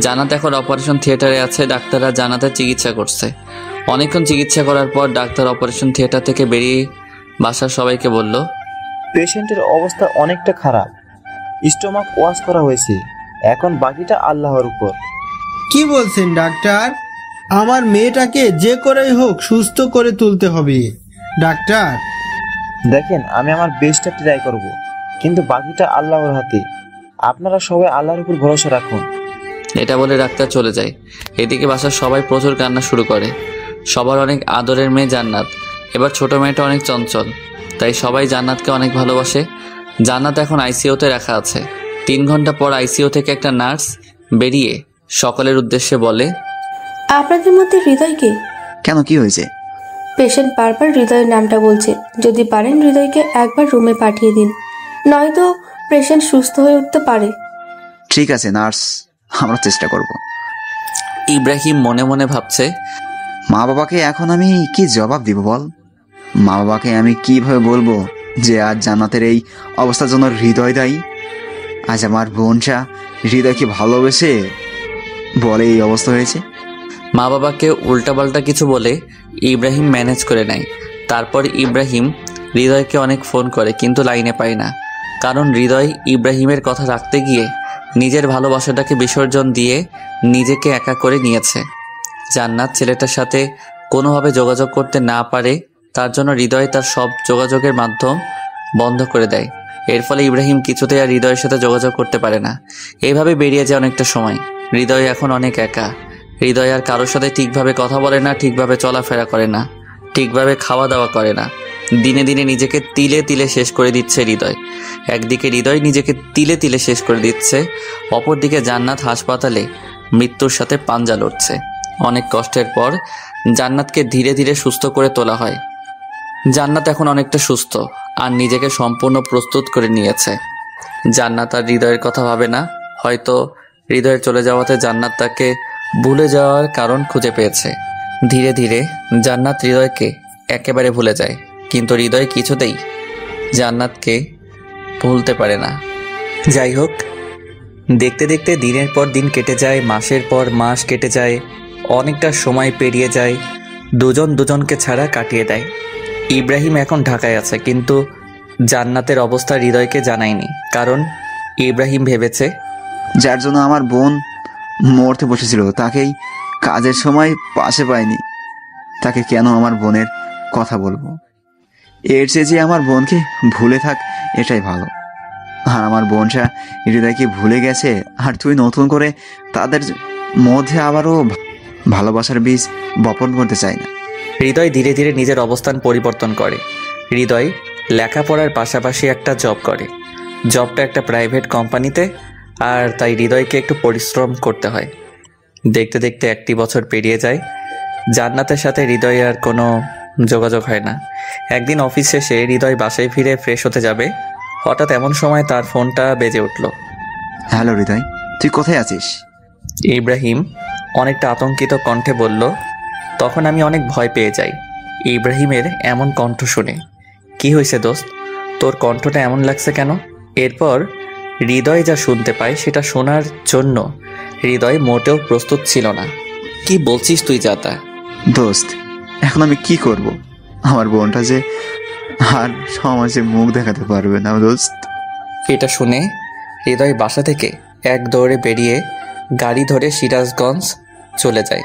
জান্নাত এখন অপারেশন থিয়েটারে আছে। ডাক্তাররা জান্নাতের চিকিৎসা করছে। অনেকক্ষণ চিকিৎসা করার পর ডাক্তার অপারেশন থিয়েটার থেকে বেরিয়ে বাসার সবাইকে বলল, পেশেন্টের অবস্থা অনেকটা খারাপ। স্টোমাক ওয়াশ করা হয়েছে, এখন বাকিটা আল্লাহর উপর। কি বলছেন ডাক্তার? আমার মেয়েটাকে যে করেই হোক সুস্থ করে তুলতে হবে ডাক্তার। দেখেন, আমি আমার বেস্টটা ট্রাই করব, কিন্তু বাকিটা আল্লাহর হাতে। আপনারা সবাই আল্লাহর উপর ভরসা রাখুন। এটা বলে ডাক্তার চলে যায়। এদিকে বাসার সবাই প্রচুর কান্না শুরু করে। সবার অনেক আদরের মেয়ে জান্নাত। এবার ছোট মেয়েটা অনেক চঞ্চল, তাই সবাই জান্নাতকে অনেক ভালোবাসে। জান্নাত এখন আইসিইউতে রাখা আছে। 3 ঘন্টা পর আইসিইউ থেকে একটা নার্স বেরিয়ে সকলের উদ্দেশ্যে বলে, আপনাদের মধ্যে হৃদয়কে? কেন, কি হয়েছে? পেশেন্ট বারবার হৃদয়ের নামটা বলছে। যদি পারেন হৃদয়কে একবার রুমে পাঠিয়ে দিন, নয়তো পেশেন্ট সুস্থ হয়ে উঠতে পারে। ঠিক আছে নার্স, আমরা চেষ্টা করব। ইব্রাহিম মনে মনে ভাবছে, মা বাবাকে এখন আমি কি জবাব দিব বল? মা বাবাকে আমি কিভাবে বলবো যে আজ জান্নাতের এই অবস্থার জন্য হৃদয় দায়ী? আজ আমার বোনটা হৃদয়কে ভালোবেসে বলে এই অবস্থা হয়েছে। মা বাবাকে উল্টাপাল্টা কিছু বলে ইব্রাহিম ম্যানেজ করে নেয়। তারপর ইব্রাহিম হৃদয়কে অনেক ফোন করে, কিন্তু লাইনে পায় না। কারণ হৃদয় ইব্রাহিমের কথা রাখতে গিয়ে নিজের ভালোবাসাটাকে বিসর্জন দিয়ে নিজেকে একা করে নিয়েছে। জান্নাত ছেলেটার সাথে কোনোভাবে যোগাযোগ করতে না পারে, তার জন্য হৃদয় তার সব যোগাযোগের মাধ্যম বন্ধ করে দেয়। এর ফলে ইব্রাহিম কিছুতেই আর হৃদয়ের সাথে যোগাযোগ করতে পারে না। এইভাবে বেরিয়ে যায় অনেকটা সময়। হৃদয় এখন অনেক একা। হৃদয় আর কারোর সাথে ঠিকভাবে কথা বলে না, ঠিকভাবে চলাফেরা করে না, ঠিকভাবে খাওয়া দাওয়া করে না। দিনে দিনে নিজেকে তিলে তিলে শেষ করে দিচ্ছে হৃদয়। একদিকে হৃদয় নিজেকে তিলে তিলে শেষ করে দিচ্ছে, অপরদিকে জান্নাত হাসপাতালে মৃত্যুর সাথে পাঞ্জা লড়ছে। অনেক কষ্টের পর জান্নাতকে ধীরে ধীরে সুস্থ করে তোলা হয়। জান্নাত এখন অনেকটা সুস্থ আর নিজেকে সম্পূর্ণ প্রস্তুত করে নিয়েছে। জান্নাত আর হৃদয়ের কথা ভাবে না। হয়তো হৃদয়ের চলে যাওয়াতে জান্নাত তাকে ভুলে যাওয়ার কারণ খুঁজে পেয়েছে। ধীরে ধীরে জান্নাত হৃদয়কে একেবারে ভুলে যায়, কিন্তু হৃদয় কিছুতেই জান্নাতকে ভুলতে পারে না। যাই হোক, দেখতে দেখতে দিনের পর দিন কেটে যায়, মাসের পর মাস কেটে যায়, অনেকটা সময় পেরিয়ে যায়। দুজন দুজনকে ছাড়া কাটিয়ে দেয়। ইব্রাহিম এখন ঢাকায় আছে, কিন্তু জান্নাতের অবস্থা হৃদয়কে জানায়নি। কারণ ইব্রাহিম ভেবেছে, যার জন্য আমার বোন মরতে বসেছিল তাকেই কাজের সময় পাশে পাইনি, তাকে কেন আমার বোনের কথা বলবো? এর চেয়ে যে আমার বোনকে ভুলে থাক, এটাই ভালো। আর আমার বোনটা হৃদয়কে ভুলে গেছে, আর তুই নতুন করে তাদের মধ্যে আবারও ভালোবাসার বীজ বপন করতে চাই না। হৃদয় ধীরে ধীরে নিজের অবস্থান পরিবর্তন করে। হৃদয় লেখাপড়ার পাশাপাশি একটা জব করে। জবটা একটা প্রাইভেট কোম্পানিতে, আর তাই হৃদয়কে একটু পরিশ্রম করতে হয়। দেখতে দেখতে 1 বছর পেরিয়ে যায়। জান্নাতের সাথে হৃদয় আর কোনো যোগাযোগ হয় না। একদিন অফিস শেষে হৃদয় বাসায় ফিরে ফ্রেশ হতে যাবে, হঠাৎ এমন সময় তার ফোনটা বেজে উঠল। হ্যালো হৃদয়, তুই কোথায় আছিস? ইব্রাহিম অনেকটা আতঙ্কিত কণ্ঠে বলল। তখন আমি অনেক ভয় পেয়ে যাই ইব্রাহিমের এমন কণ্ঠ শুনে। কি হয়েছে দোস্ত, তোর কণ্ঠটা এমন লাগছে কেন? এরপর হৃদয় যা শুনতে পায় সেটা শোনার জন্য হৃদয় মোটেও প্রস্তুত ছিল না। কি বলছিস তুই যাতা? দোস্ত, এখন আমি কি করব? আমার বোনটা যে আর সমাজে মুখ দেখাতে পারবে না দোস্ত। এটা শুনে হৃদয় বাসা থেকে এক দৌড়ে বেরিয়ে গাড়ি ধরে সিরাজগঞ্জ চলে যায়।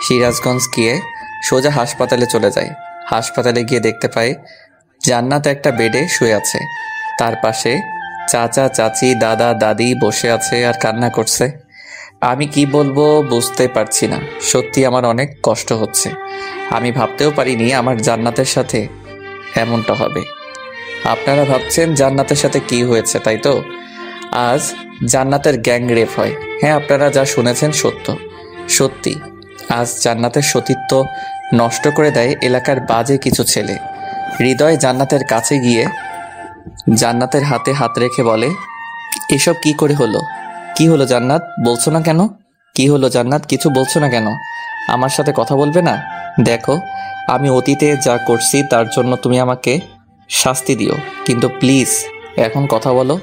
সিরাজগঞ্জ গিয়ে সোজা হাসপাতালে চলে যায়। হাসপাতালে গিয়ে দেখতে পায় জান্নাত একটা বেডে শুয়ে আছে। তার পাশে চাচা চাচি দাদা দাদি বসে আছে আর কান্না করছে। আমি কি বলবো বুঝতে পারছি না। সত্যি আমার অনেক কষ্ট হচ্ছে। আমি ভাবতেও পারিনি আমার জান্নাতের সাথে এমনটা হবে। আপনারা ভাবছেন জান্নাতের সাথে কি হয়েছে, তাই তো? আজ জান্নাতের গ্যাং রেপ হয়। হ্যাঁ, আপনারা যা শুনেছেন সত্য। সত্যি আজ জান্নাতের সতীত্ব নষ্ট করে দেয় এলাকার বাজে কিছু ছেলে। হৃদয় জান্নাতের কাছে গিয়ে জান্নাতের হাতে হাত রেখে বলে, এসব কি করে হলো? কি হলো জান্নাত, বলছো না কেন? কি হলো জান্নাত, কিছু বলছো না কেন? আমার সাথে কথা বলবে না? দেখো, আমি অতীতে যা করছি তার জন্য তুমি আমাকে শাস্তি দিও, কিন্তু প্লিজ এখন কথা বলো।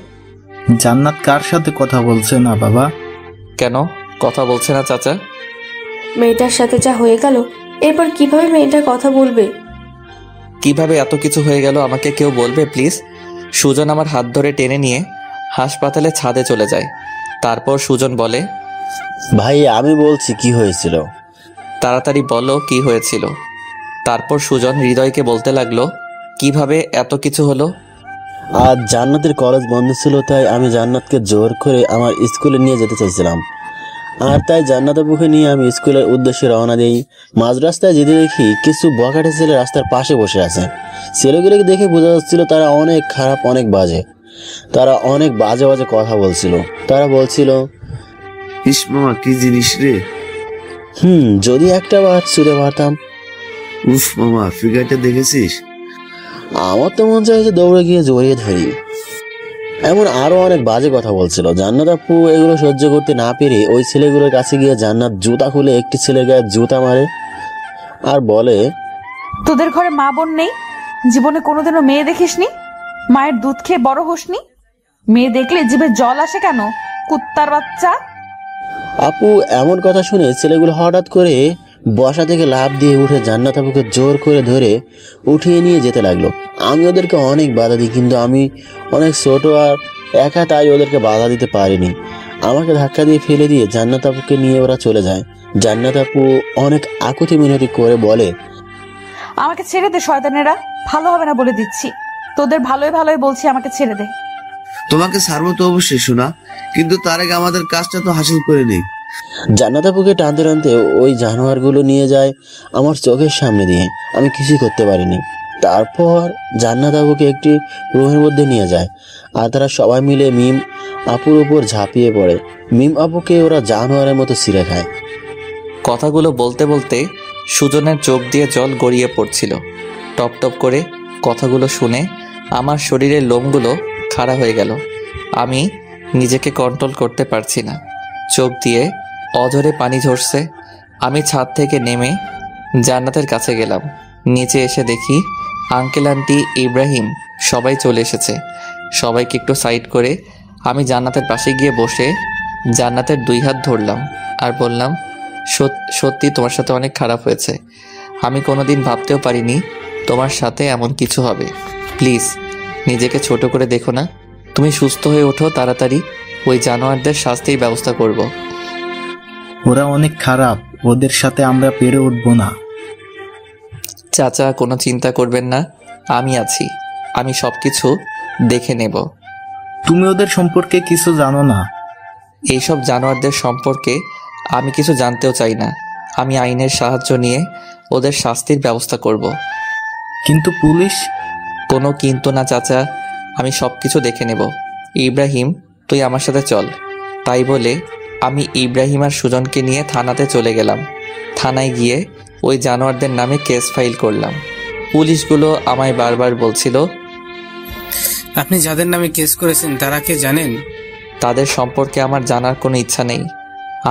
জান্নাত কার সাথে কথা বলছে না বাবা? কেন কথা বলছে না চাচা? মেয়েটার সাথে যা হয়ে গেল, এরপর কিভাবে মেয়েটা কথা বলবে? কিভাবে এত কিছু হয়ে গেল আমাকে কেউ বলবে প্লিজ? সুজন আমার হাত ধরে টেনে নিয়ে হাসপাতালে ছাদে চলে যায়। তারপর সুজন বলে, ভাই আমি বলছি কি হয়েছিল। তাড়াতাড়ি বলো কি হয়েছিল। তারপর সুজন হৃদয়কে বলতে লাগলো কিভাবে এত কিছু হলো। আজ জান্নাতের কলেজ বন্ধ ছিল, তাই আমি জান্নাতকে জোর করে আমার স্কুলে নিয়ে যেতে চাইছিলাম। আর তাই জান্নাতের বুকে নিয়ে আমি স্কুলের উদ্দেশ্যে রওনা দিই। মাঝ রাস্তায় যেতে দেখি কিছু বখাটে ছেলে রাস্তার পাশে বসে আছে। ছেলেগুলোকে দেখে বোঝা যাচ্ছিল তারা অনেক খারাপ, অনেক বাজে। তারা অনেক বাজে বাজে কথা বলছিল। তারা বলছিল, ইস মামা কি জিনিস রে। যদি একটা বার ছুঁড়ে পারতাম। উফ মামা, ফিগারটা দেখেছিস? আমার তো মন চাইছে দৌড়ে গিয়ে জড়িয়ে ধরি। এমন আরো অনেক বাজে কথা বলছিল। জান্নাত আপু এগুলো সহ্য করতে না পেরে ওই ছেলেগুলোর কাছে গিয়ে জান্নাত জুতা খুলে একটি ছেলের গায়ে জুতা মারে আর বলে, তোদের ঘরে মা বোন নেই? জীবনে কোনোদিনও মেয়ে দেখিসনি? মায়ের দুধ খেয়ে বড় হোসনি? মেয়ে দেখলে জিভে জল আসে কেন, কুত্তার বাচ্চা? আপু এমন কথা শুনে ছেলেগুলো হঠাৎ করে বসা থেকে লাফ দিয়ে উঠে জান্নাত আপুকে জোর করে ধরে উঠিয়ে নিয়ে যেতে লাগলো। আমি ওদেরকে অনেক বাধা দিই, কিন্তু আমি অনেক ছোট আর একা, তাই ওদেরকে বাধা দিতে পারিনি। আমাকে ধাক্কা দিয়ে ফেলে দিয়ে জান্নাত আপুকে নিয়ে ওরা চলে যায়। জান্নাত আপু অনেক আকুতি মিনতি করে বলে, আমাকে ছেড়ে দে শয়তানেরা, ভালো হবে না বলে দিচ্ছি। তোদের ভালোই ভালোই বলছি, আমাকে ছেড়ে দে। তোমাকে ছাড়বো তো অবশ্যই শোনা, কিন্তু তার আগে আমাদের কাজটা তো হাসিল করে নেই। জান্নাত আপুকে টানতে টানতে ওই জানোয়ারগুলো নিয়ে যায় আমার চোখের সামনে দিয়ে। আমি কিছুই করতে পারিনি। তারপর জান্নাত আপুকে একটি রুমের মধ্যে নিয়ে যায় আর তারা সবাই মিলে মিম আপুর উপর ঝাঁপিয়ে পড়ে। মিম আপুকে ওরা জানোয়ারের মতো ছিঁড়ে খায়। কথাগুলো বলতে বলতে সুজনের চোখ দিয়ে জল গড়িয়ে পড়ছিল। টপ টপ করে কথাগুলো শুনে আমার শরীরের লোমগুলো খাড়া হয়ে গেল। আমি নিজেকে কন্ট্রোল করতে পারছি না। চোখ দিয়ে অঝরে পানি ঝরছে। আমি ছাদ থেকে নেমে জান্নাতের কাছে গেলাম। নিচে এসে দেখি আঙ্কেল আন্টি ইব্রাহিম সবাই চলে এসেছে। সবাইকে একটু সাইড করে আমি জান্নাতের পাশে গিয়ে বসে জান্নাতের 2 হাত ধরলাম আর বললাম, সত্যি তোমার সাথে অনেক খারাপ হয়েছে। আমি কোনোদিন ভাবতেও পারিনি তোমার সাথে এমন কিছু হবে। প্লিজ নিজেকে ছোট করে দেখো না। তুমি সুস্থ হয়ে ওঠো তাড়াতাড়ি। ওই জানোয়ারদের শাস্তির ব্যবস্থা করব। ওরা অনেক খারাপ, ওদের সাথে আমরা পেরে উঠবো না। চাচা কোনো চিন্তা করবেন না, আমি আছি। আমি সবকিছু দেখে নেব। তুমি ওদের সম্পর্কে কিছু জানো না। এইসব জানোয়ারদের সম্পর্কে আমি কিছু জানতেও চাই না। আমি আইনের সাহায্য নিয়ে ওদের শাস্তির ব্যবস্থা করব। কিন্তু পুলিশ? কোনো কিন্তু না চাচা, আমি সব কিছু দেখে নেব। ইব্রাহিম, তুই আমার সাথে চল। তাই বলে আমি ইব্রাহিম আর সুজনকে নিয়ে থানাতে চলে গেলাম। থানায় গিয়ে ওই জানোয়ারদের নামে কেস ফাইল করলাম। পুলিশগুলো আমায় বারবার বলছিল, আপনি যাদের নামে কেস করেছেন তারা কে জানেন? তাদের সম্পর্কে আমার জানার কোনো ইচ্ছা নেই।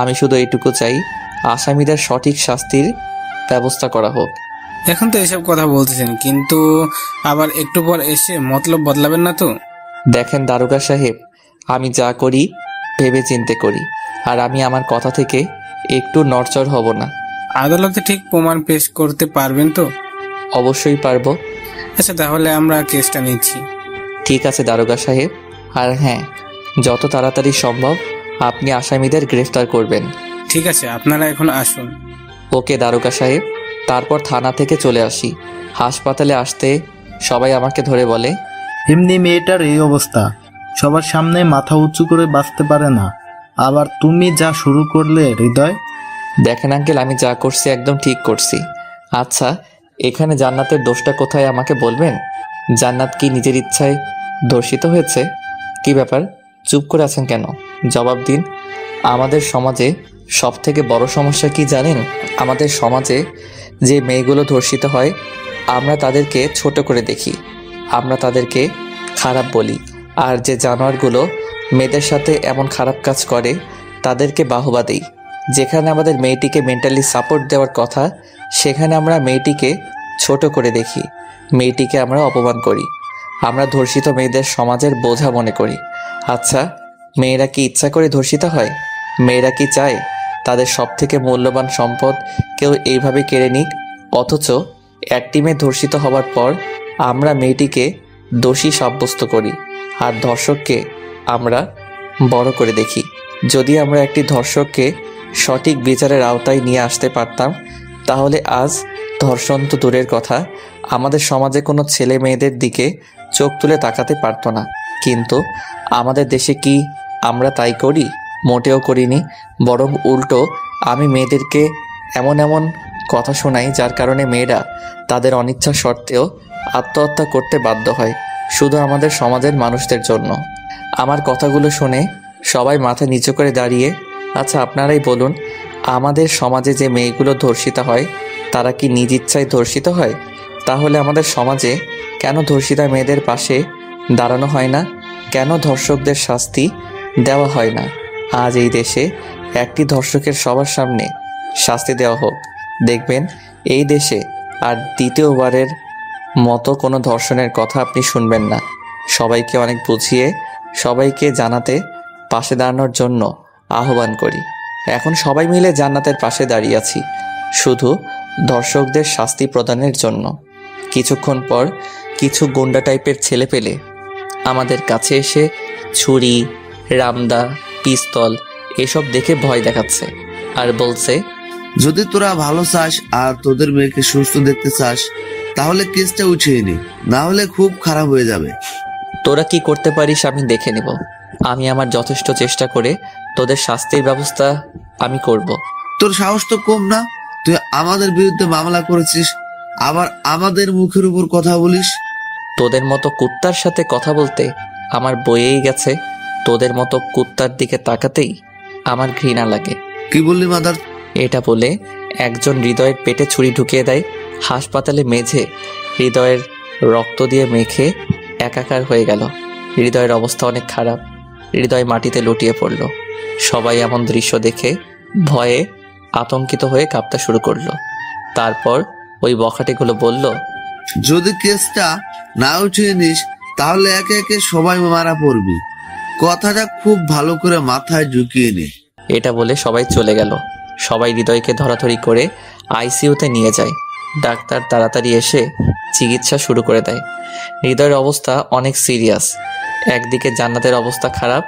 আমি শুধু এইটুকু চাই, আসামিদের সঠিক শাস্তির ব্যবস্থা করা হোক। এখন তো এসব কথা বলতেছেন, কিন্তু আবার একটু পর এসে মতলব বদলাবেন না তো? দেখেন দারোগা সাহেব, আমি যা করি ভেবে চিন্তে করি, আর আমি আমার কথা থেকে একটু নড়চড় হব না। আদালতে ঠিক প্রমাণ পেশ করতে পারবেন তো? অবশ্যই পারবো। আচ্ছা, তাহলে আমরা কেসটা নিচ্ছি। ঠিক আছে দারোগা সাহেব, আর হ্যাঁ, যত তাড়াতাড়ি সম্ভব আপনি আসামিদের গ্রেফতার করবেন। ঠিক আছে, আপনারা এখন আসুন। ওকে দারোগা সাহেব। তারপর থানা থেকে চলে আসি। হাসপাতালে আসতে সবাই আমাকে ধরে বলে, এমনি মেয়েটার এই অবস্থা, সবার সামনে মাথা উঁচু করে বাঁচতে পারে না, আবার তুমি যা শুরু করলে হৃদয়। দেখেন আঙ্কেল, আমি যা করছি একদম ঠিক করছি। আচ্ছা, এখানে জান্নাতের দোষটা কোথায় আমাকে বলবেন? জান্নাত কি নিজের ইচ্ছায় ধর্ষিত হয়েছে? কি ব্যাপার, চুপ করে আছেন কেন? জবাব দিন। আমাদের সমাজে সব থেকে বড় সমস্যা কি জানেন? আমাদের সমাজে যে মেয়েগুলো ধর্ষিত হয়, আমরা তাদেরকে ছোট করে দেখি, আমরা তাদেরকে খারাপ বলি। আর যে জানোয়ারগুলো মেয়েদের সাথে এমন খারাপ কাজ করে তাদেরকে বাহবা দিই। যেখানে আমাদের মেয়েটিকে মেন্টালি সাপোর্ট দেওয়ার কথা, সেখানে আমরা মেয়েটিকে ছোট করে দেখি, মেয়েটিকে আমরা অপমান করি। আমরা ধর্ষিত মেয়েদের সমাজের বোঝা মনে করি। আচ্ছা, মেয়েরা কি ইচ্ছা করে ধর্ষিত হয়? মেয়েরা কি চায় তাদের সব থেকে মূল্যবান সম্পদ কেউ এইভাবে কেড়ে নিক? অথচ একটি মেয়ে ধর্ষিত হওয়ার পর আমরা মেয়েটিকে দোষী সাব্যস্ত করি, আর ধর্ষককে আমরা বড় করে দেখি। যদি আমরা একটি ধর্ষককে সঠিক বিচারের আওতায় নিয়ে আসতে পারতাম, তাহলে আজ ধর্ষণ তো দূরের কথা, আমাদের সমাজে কোনো ছেলে মেয়েদের দিকে চোখ তুলে তাকাতে পারতো না। কিন্তু আমাদের দেশে কি আমরা তাই করি? মোটেও করিনি। বরং উল্টো আমি মেয়েদেরকে এমন এমন কথা শোনাই যার কারণে মেয়েরা তাদের অনিচ্ছা সত্ত্বেও আত্মহত্যা করতে বাধ্য হয়, শুধু আমাদের সমাজের মানুষদের জন্য। আমার কথাগুলো শুনে সবাই মাথা নিচু করে দাঁড়িয়ে, আচ্ছা আপনারাই বলুন, আমাদের সমাজে যে মেয়েগুলো ধর্ষিত হয় তারা কি নিজ ইচ্ছায় ধর্ষিত হয়? তাহলে আমাদের সমাজে কেন ধর্ষিতা মেয়েদের পাশে দাঁড়ানো হয় না? কেন ধর্ষকদের শাস্তি দেওয়া হয় না? আজ এই দেশে একটি ধর্ষকের সবার সামনে শাস্তি দেওয়া হোক, দেখবেন এই দেশে আর দ্বিতীয়বারের মতো কোনো ধর্ষণের কথা আপনি শুনবেন না। সবাইকে অনেক বুঝিয়ে সবাইকে জানাতে পাশে দাঁড়ানোর জন্য আহ্বান করি। এখন সবাই মিলে জান্নাতের পাশে দাঁড়িয়ে আছি, শুধু ধর্ষকদের শাস্তি প্রদানের জন্য। কিছুক্ষণ পর কিছু গুন্ডা টাইপের ছেলে পেলে আমাদের কাছে এসে ছুরি, রামদা, পিস্তল এসব দেখে ভয় দেখাচ্ছে আর বলছে, যদি তোরা ভালো চাস আর তোদের মেয়েকে সুস্থ দেখতে চাস, তাহলে কেসটা উঠিয়ে নি, না হলে খুব খারাপ হয়ে যাবে। তোরা কি করতে পারিস আমি দেখে নেব। আমি আমার যথেষ্ট চেষ্টা করে তোদের শাস্তির ব্যবস্থা আমি করব। তোর সাহস তো কম না, তুই আমাদের বিরুদ্ধে মামলা করেছিস, আবার আমাদের মুখের উপর কথা বলিস। তোদের মতো কুত্তার সাথে কথা বলতে আমার বয়েই গেছে। তোদের মতো কুত্তার দিকে তাকাতেই আমার ঘৃণা লাগে। কি বললি মাদার? এটা বলে একজন হৃদয়ের পেটে ছুরি ঢুকিয়ে দেয়। হাসপাতালে মেঝে হৃদয়ের রক্ত দিয়ে মেখে একাকার হয়ে গেল। হৃদয়ের অবস্থা অনেক খারাপ। হৃদয় মাটিতে লুটিয়ে পড়ল। সবাই এমন দৃশ্য দেখে ভয়ে আতঙ্কিত হয়ে কাঁপতে শুরু করলো। তারপর ওই বখাটেগুলো বলল, যদি কেসটা না উঠিয়ে নিস তাহলে একে একে সবাই মারা পড়বি। কথাটা খুব ভালো করে মাথায় ঢুকিয়ে নে। এটা বলে সবাই চলে গেল। সবাই হৃদয়কে ধরাধরি করে আইসিইউতে নিয়ে যায়। ডাক্তার তাড়াতাড়ি এসে চিকিৎসা শুরু করে দেয়। হৃদয়ের অবস্থা অনেক সিরিয়াস। একদিকে জান্নাতের অবস্থা খারাপ,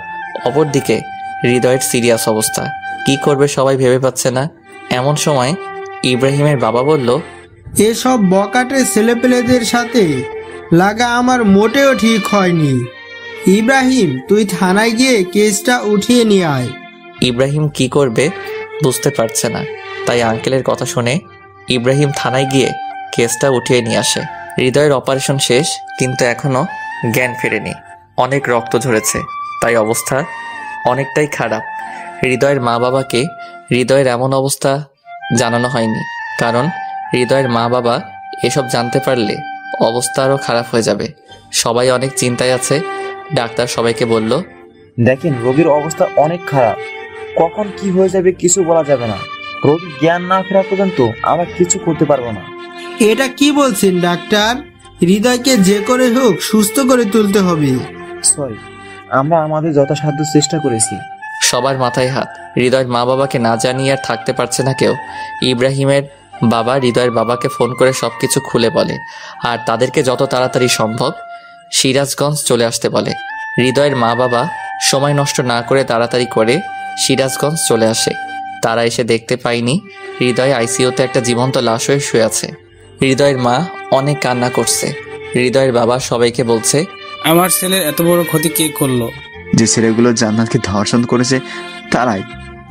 অপরদিকে হৃদয়ের সিরিয়াস অবস্থা। কি করবে সবাই ভেবে পাচ্ছে না। এমন সময় ইব্রাহিমের বাবা বলল, এসব বকাটে ছেলেপেলেদের সাথে লাগা আমার মোটেও ঠিক হয়নি। ইব্রাহিম, তুই থানায় গিয়ে কেসটা উঠিয়ে নিয়ে আয়। ইব্রাহিম কি করবে বুঝতে পারছে না। তাই আঙ্কেলের কথা শুনে ইব্রাহিম থানায় গিয়ে কেসটা উঠিয়ে নিয়ে আসে। হৃদয়ের অপারেশন শেষ, কিন্তু এখনও জ্ঞান ফেরেনি। অনেক রক্ত ঝরেছে, তাই অবস্থা অনেকটাই খারাপ। হৃদয়ের মা বাবাকে হৃদয়ের এমন অবস্থা জানানো হয়নি, কারণ হৃদয়ের মা বাবা এসব জানতে পারলে অবস্থা আরও খারাপ হয়ে যাবে। সবাই অনেক চিন্তায় আছে। ডাক্তার সবাইকে বলল, দেখেন রোগীর অবস্থা অনেক খারাপ, কখন কি হয়ে যাবে কিছু বলা যাবে না। রোগী জ্ঞান না ফেরা পর্যন্ত আমরা কিছু করতে পারবো না। এটা কি বলছেন ডাক্তার? হৃদয়কে যে করে হোক সুস্থ করে তুলতে হবে। সরি, আমরা আমাদের যথাসাধ্য চেষ্টা করেছি। সবার মাথায় হাত। হৃদয়ের মা বাবাকে না জানিয়ে আর থাকতে পারছে না কেউ। ইব্রাহিমের বাবা হৃদয়ের বাবাকে ফোন করে সবকিছু খুলে বলে, আর তাদেরকে যত তাড়াতাড়ি সম্ভব সিরাজগঞ্জ চলে আসতে বলে। হৃদয়ের মা বাবা সময় নষ্ট না করে তাড়াতাড়ি করে সিরাজগঞ্জ চলে আসে। তারা এসে দেখতে পায়নি হৃদয় আইসিইউতে একটা জীবন্ত লাশ হয়ে শুয়ে আছে। হৃদয়ের মা অনেক কান্না করছে। হৃদয়ের বাবা সবাইকে বলছে, আমার ছেলের এত বড় ক্ষতি কে করলো? যে ছেলেগুলো জান্নাতকে ধর্ষণ করেছে তারাই।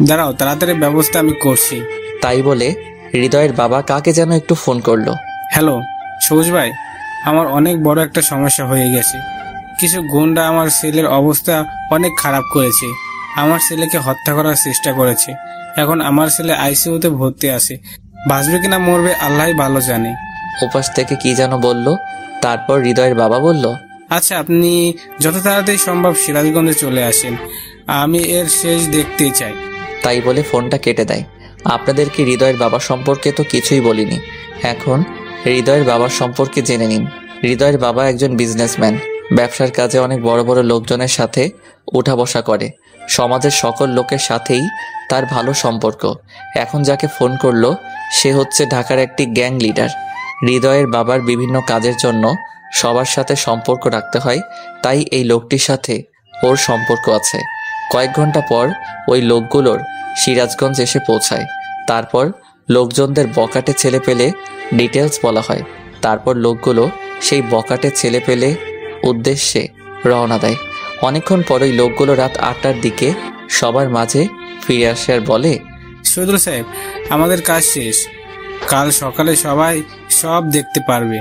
দাঁড়াও, তাড়াতাড়ি ব্যবস্থা আমি করছি। তাই বলে হৃদয়ের বাবা কাকে যেন একটু ফোন করলো। হ্যালো সবুজ ভাই, আমার অনেক বড় একটা সমস্যা হয়ে গেছে। কিছু গুন্ডা আমার ছেলের অবস্থা অনেক খারাপ করেছে। আমার ছেলেকে হত্যা করার চেষ্টা করেছে। এখন আমার ছেলে আইসিইউতে ভর্তি আছে। বাঁচবে কিনা মরবে আল্লাহ ভালো জানে। ওপাশ থেকে কি যেন বলল। তারপর হৃদয়ের বাবা বলল, আচ্ছা আপনি যত তাড়াতাড়ি সম্ভব সিরাজগঞ্জে চলে আসেন, আমি এর শেষ দেখতে চাই। তাই বলে ফোনটা কেটে দেয়। আপনাদেরকে হৃদয়ের বাবা সম্পর্কে তো কিছুই বলিনি, এখন হৃদয়ের বাবার সম্পর্কে জেনে নিন। হৃদয়ের বাবা একজন বিজনেসম্যান। ব্যবসার কাজে অনেক বড় বড় লোকজনের সাথে উঠা বসা করে। সমাজের সকল লোকের সাথেই তার ভালো সম্পর্ক। এখন যাকে ফোন করলো সে হচ্ছে ঢাকার একটি গ্যাং লিডার। হৃদয়ের বাবার বিভিন্ন কাজের জন্য সবার সাথে সম্পর্ক রাখতে হয়, তাই এই লোকটির সাথে ওর সম্পর্ক আছে। কয়েক ঘন্টা পর ওই লোকগুলোর সিরাজগঞ্জ এসে পৌঁছায়। তারপর লোকজনদের বকাটে ছেলে পেলে ডিটেলস বলা হয়। তারপর লোকগুলো সেই বকাটে ছেলে পেলে উদ্দেশ্যে রওনা দেয়। অনেকক্ষণ পরই লোকগুলো রাত 8টার দিকে সবার মাঝে ফিরে আসে আর বলে, শহীদুল সাহেব, আমাদের কাজ শেষ। কাল সকালে সবাই সব দেখতে পারবে।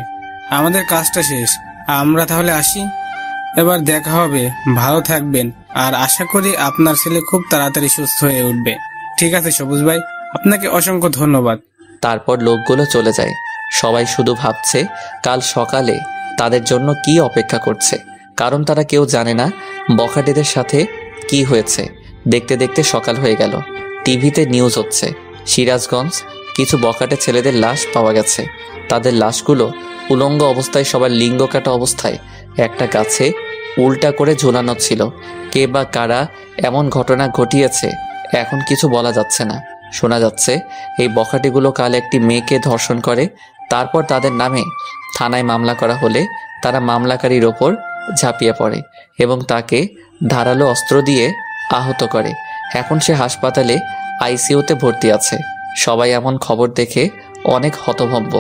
আমাদের কাজটা শেষ, আমরা তাহলে আসি। এবার দেখা হবে, ভালো থাকবেন, আর আশা করি আপনার ছেলে খুব তাড়াতাড়ি সুস্থ হয়ে উঠবে। ঠিক আছে সবুজ ভাই, আপনাকে অসংখ্য ধন্যবাদ। তারপর লোকগুলো চলে যায়। সবাই শুধু ভাবছে কাল সকালে তাদের জন্য কি অপেক্ষা করছে, কারণ তারা কেউ জানে না বখাটেদের সাথে কি হয়েছে। দেখতে দেখতে সকাল হয়ে গেল। টিভিতে নিউজ হচ্ছে সিরাজগঞ্জ কিছু বখাটে ছেলেদের লাশ পাওয়া গেছে। তাদের লাশগুলো উলঙ্গ অবস্থায়, সবার লিঙ্গ কাটা অবস্থায় একটা গাছে উল্টা করে ঝুলানো ছিল। কে বা কারা এমন ঘটনা ঘটিয়েছে এখন কিছু বলা যাচ্ছে না। শোনা যাচ্ছে এই বখাটেগুলো কাল একটি মেয়েকে ধর্ষণ করে, তারপর তাদের নামে থানায় মামলা করা হলে তারা মামলাকারীর ওপর ঝাঁপিয়ে পড়ে এবং তাকে ধারালো অস্ত্র দিয়ে আহত করে। এখন সে হাসপাতালে আইসিইউতে ভর্তি আছে। সবাই এমন খবর দেখে অনেক হতভম্ব।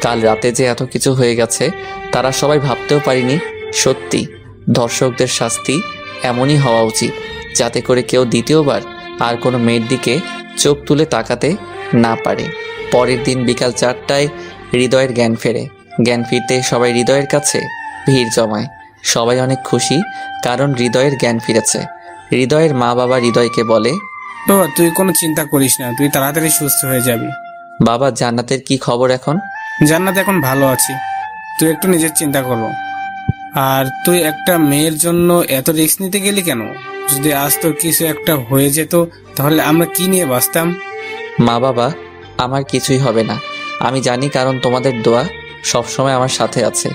কাল রাতে যে এত কিছু হয়ে গেছে তারা সবাই ভাবতেও পারেনি। সত্যি ধর্ষকদের শাস্তি এমনই হওয়া উচিত, যাতে করে কেউ দ্বিতীয়বার আর কোনো মেয়ের দিকে চোখ তুলে তাকাতে না পারে। পরের দিন বিকাল 4টায় হৃদয়ের জ্ঞান ফেরে। জ্ঞান ফিরতে সবাই হৃদয়ের কাছে ভিড় জমায়। সবাই অনেক খুশি, কারণ হৃদয়ের জ্ঞান ফিরেছে। হৃদয়ের মা বাবা হৃদয়কে বলে, বাবা তুই কোনো চিন্তা করিস না, তুই তাড়াতাড়ি সুস্থ হয়ে যাবি। বাবা জান্নাতের কি খবর এখন? জান্নাত এখন ভালো আছি, তুই একটু নিজের চিন্তা করো। আর তুই একটা মেয়ের জন্য এত রিস্ক নিতে গেলি কেন? যদি আজ তোর কিছু একটা হয়ে যেত তাহলে আমরা কি নিয়ে বাঁচতাম? মা বাবা, আমার কিছুই হবে না, আমি জানি, কারণ তোমাদের দোয়া সবসময় আমার সাথে আছে।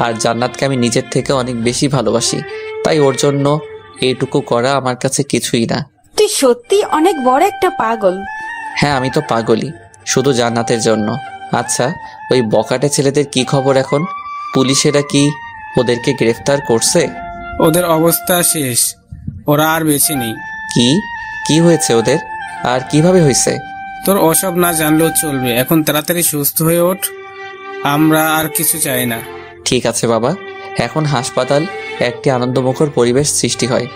আর জান্নাতকে আমি নিজের থেকে অনেক বেশি ভালোবাসি, তাই ওর জন্য এইটুকু করা আমার কাছে কিছুই না। তুই সত্যি অনেক বড় একটা পাগল। হ্যাঁ, আমি তো পাগলই, শুধু জান্নাতের জন্য। আচ্ছা, ওই বকাটে ছেলেদের কি খবর এখন? পুলিশেরা কি ওদেরকে গ্রেফতার করছে? ওদের অবস্থা শেষ, ওরা আর বেঁচে নেই। কি কি হয়েছে ওদের, আর কিভাবে হয়েছে? তোর ওসব না জানলেও চলবে, এখন তাড়াতাড়ি সুস্থ হয়ে ওঠ, আমরা আর কিছু চাই না। ঠিক আছে বাবা। এখন হাসপাতাল একটি আনন্দমুখর পরিবেশ সৃষ্টি হয়।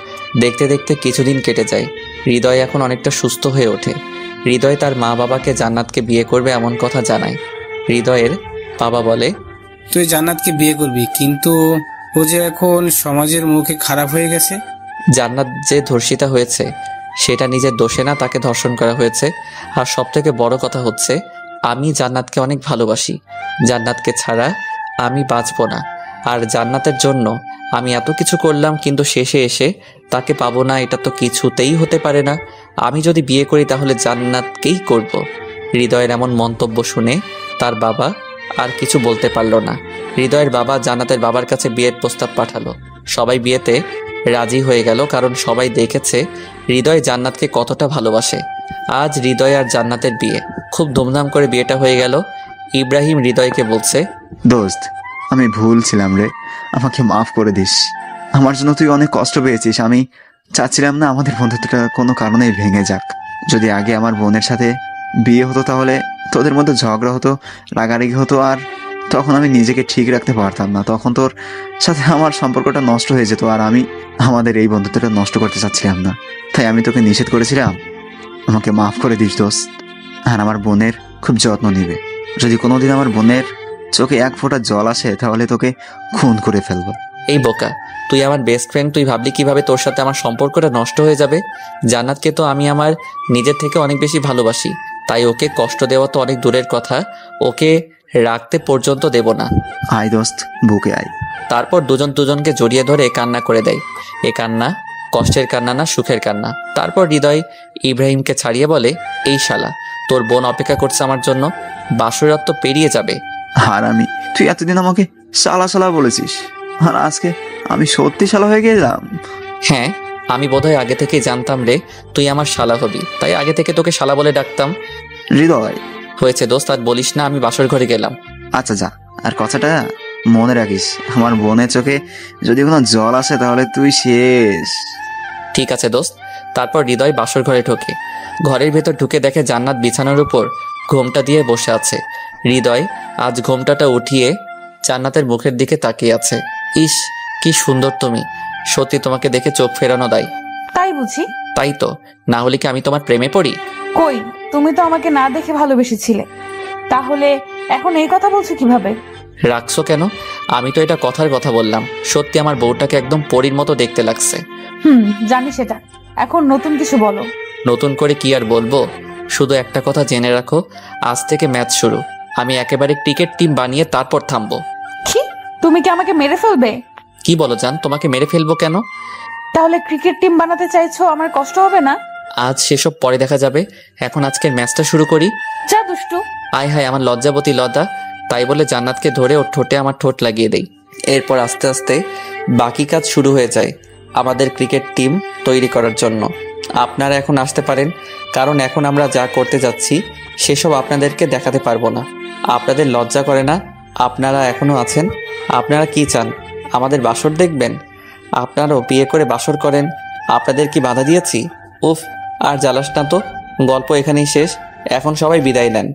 দেখতে দেখতে কিছুদিন কেটে যায়। হৃদয় এখন অনেকটা সুস্থ হয়ে ওঠে। হৃদয় তার মা বাবাকে জান্নাতকে বিয়ে করবে এমন কথা জানায়। হৃদয়ের বাবা বলে, তুই জান্নাতকে বিয়ে করবি, কিন্তু ও যে এখন সমাজের মুখে খারাপ হয়ে গেছে। জান্নাত যে ধর্ষিতা হয়েছে সেটা নিজের দোষে না, তাকে ধর্ষণ করা হয়েছে। আর সব থেকে বড় কথা হচ্ছে, আমি জান্নাতকে অনেক ভালোবাসি। জান্নাতকে ছাড়া আমি বাঁচব না। আর জান্নাতের জন্য আমি এত কিছু করলাম, কিন্তু শেষে এসে তাকে পাবো না, এটা তো কিছুতেই হতে পারে না। আমি যদি বিয়ে করি তাহলে জান্নাতকেই করব। হৃদয়ের এমন মন্তব্য শুনে তার বাবা আর কিছু বলতে পারল না। হৃদয়ের বাবা জান্নাতের বাবার কাছে বিয়ের প্রস্তাব পাঠালো। সবাই বিয়েতে রাজি হয়ে গেল, কারণ সবাই দেখেছে হৃদয় জান্নাতকে কতটা ভালোবাসে। আজ হৃদয় আর জান্নাতের বিয়ে। খুব ধুমধাম করে বিয়েটা হয়ে গেল। ইব্রাহিম হৃদয়কে বলছে, দোস্ত, আমি ভুল ছিলাম রে, আমাকে মাফ করে দিস। আমার জন্য তুই অনেক কষ্ট পেয়েছিস। আমি চাচ্ছিলাম না আমাদের বন্ধুত্বটা কোনো কারণেই ভেঙে যাক। যদি আগে আমার বোনের সাথে বিয়ে হতো তাহলে তোদের মধ্যে ঝগড়া হতো, রাগারাগি হতো, আর তখন আমি নিজেকে ঠিক রাখতে পারতাম না। তখন তোর সাথে আমার সম্পর্কটা নষ্ট হয়ে যেত, আর আমি আমাদের এই বন্ধুত্বটা নষ্ট করতে চাচ্ছিলাম না। তাই আমি তোকে নিষেধ করেছিলাম। আমাকে মাফ করে দিস দোস্ত। আর আমার বোনের খুব যত্ন নিবে। যদি কোনোদিন আমার বোনের চোখে এক ফোঁটা জল আসে তাহলে তোকে খুন করে ফেলবো। এই বোকা, তুই আমার বেস্ট ফ্রেন্ড, তুই ভাবলি কিভাবে তোর সাথে আমার সম্পর্কটা নষ্ট হয়ে যাবে? জান্নাতকে তো আমি আমার নিজের থেকে অনেক বেশি ভালোবাসি, তাই ওকে কষ্ট দেওয়া তো অনেক দূরের কথা, ওকে রাখতে পর্যন্ত দেব না। আয় দোস্ত, বুকে আয়। তারপর দুজন দুজনকে জড়িয়ে ধরে কান্না করে দেয়। এ কান্না কষ্টের কান্না না, সুখের কান্না। তারপর হৃদয় ইব্রাহিমকে ছাড়িয়ে বলে, এই শালা, তোর বোন অপেক্ষা করছে আমার জন্য, বাসরাত তো পেরিয়ে যাবে। আর তুই এতদিন আমাকে শালা শালা বলেছিস, আর আজকে আমি সত্যি শালা হয়ে গেলাম। হ্যাঁ, আমি বোধহয় আগে থেকেই জানতাম রে তুই আমার শালা হবি, তাই আগে থেকে তোকে শালা বলে ডাকতাম। হৃদয়, হয়েছে দোস্ত, আর বলিস না, আমি বাসর ঘরে গেলাম। আচ্ছা যা, আর কথাটা মনে রাখিস, আমার বোনের চোখে যদি কোনো জল আসে তাহলে তুই শেষ। ঠিক আছে দোস্ত। তারপর হৃদয় বাসর ঘরে ঢোকে। ঘরের ভেতর ঢুকে দেখে জান্নাত বিছানার উপর ঘোমটা দিয়ে বসে আছে। হৃদয় আজ ঘোমটাটা উঠিয়ে জান্নাতের মুখের দিকে তাকিয়ে আছে। ইস, কি সুন্দর তুমি, সত্যি তোমাকে দেখে চোখ ফেরানো দেয়। তাই বুঝি? তাই তো, না হলে কি আমি তোমার প্রেমে পড়ি? কই, তুমি তো আমাকে না দেখে ভালোবেসেছিলে, তাহলে এখন এই কথা বলছো কিভাবে? রাখছো কেন? আমি তো এটা কথার কথা বললাম। সত্যি আমার বউটাকে একদম পরীর মতো দেখতে লাগছে। জানি সেটা, এখন নতুন কিছু বলো। নতুন করে কি আর বলবো, শুধু একটা কথা জেনে রাখো, আজ থেকে ম্যাচ শুরু। আমি একেবারে ক্রিকেট টিম বানিয়ে তারপর থামবো। কি, তুমি কি আমাকে মেরে ফেলবে? কি বলো জান, তোমাকে মেরে ফেলবো কেন? তাহলে ক্রিকেট টিম বানাতে চাইছো, আমার কষ্ট হবে না? আজ সেসব পরে দেখা যাবে, এখন আজকের ম্যাচটা শুরু করি। যা দুষ্টু। আয় হায়, আমার লজ্জাবতী লতা। তাই বলে জান্নাতকে ধরে ওর ঠোঁটে আমার ঠোঁট লাগিয়ে দেই। এরপর আস্তে আস্তে বাকি কাজ শুরু হয়ে যায় আমাদের ক্রিকেট টিম তৈরি করার জন্য। আপনারা এখন আসতে পারেন, কারণ এখন আমরা যা করতে যাচ্ছি সেসব আপনাদেরকে দেখাতে পারবো না। আপনাদের লজ্জা করে না? আপনারা এখনো আছেন? আপনারা কি চান, আমাদের বাসর দেখবেন? আপনারাও বিয়ে করে বাসর করেন, আপনাদের কি বাধা দিয়েছি? উফ, আর জ্বালাস না তো, গল্প এখানেই শেষ। এখন সবাই বিদায় নেন।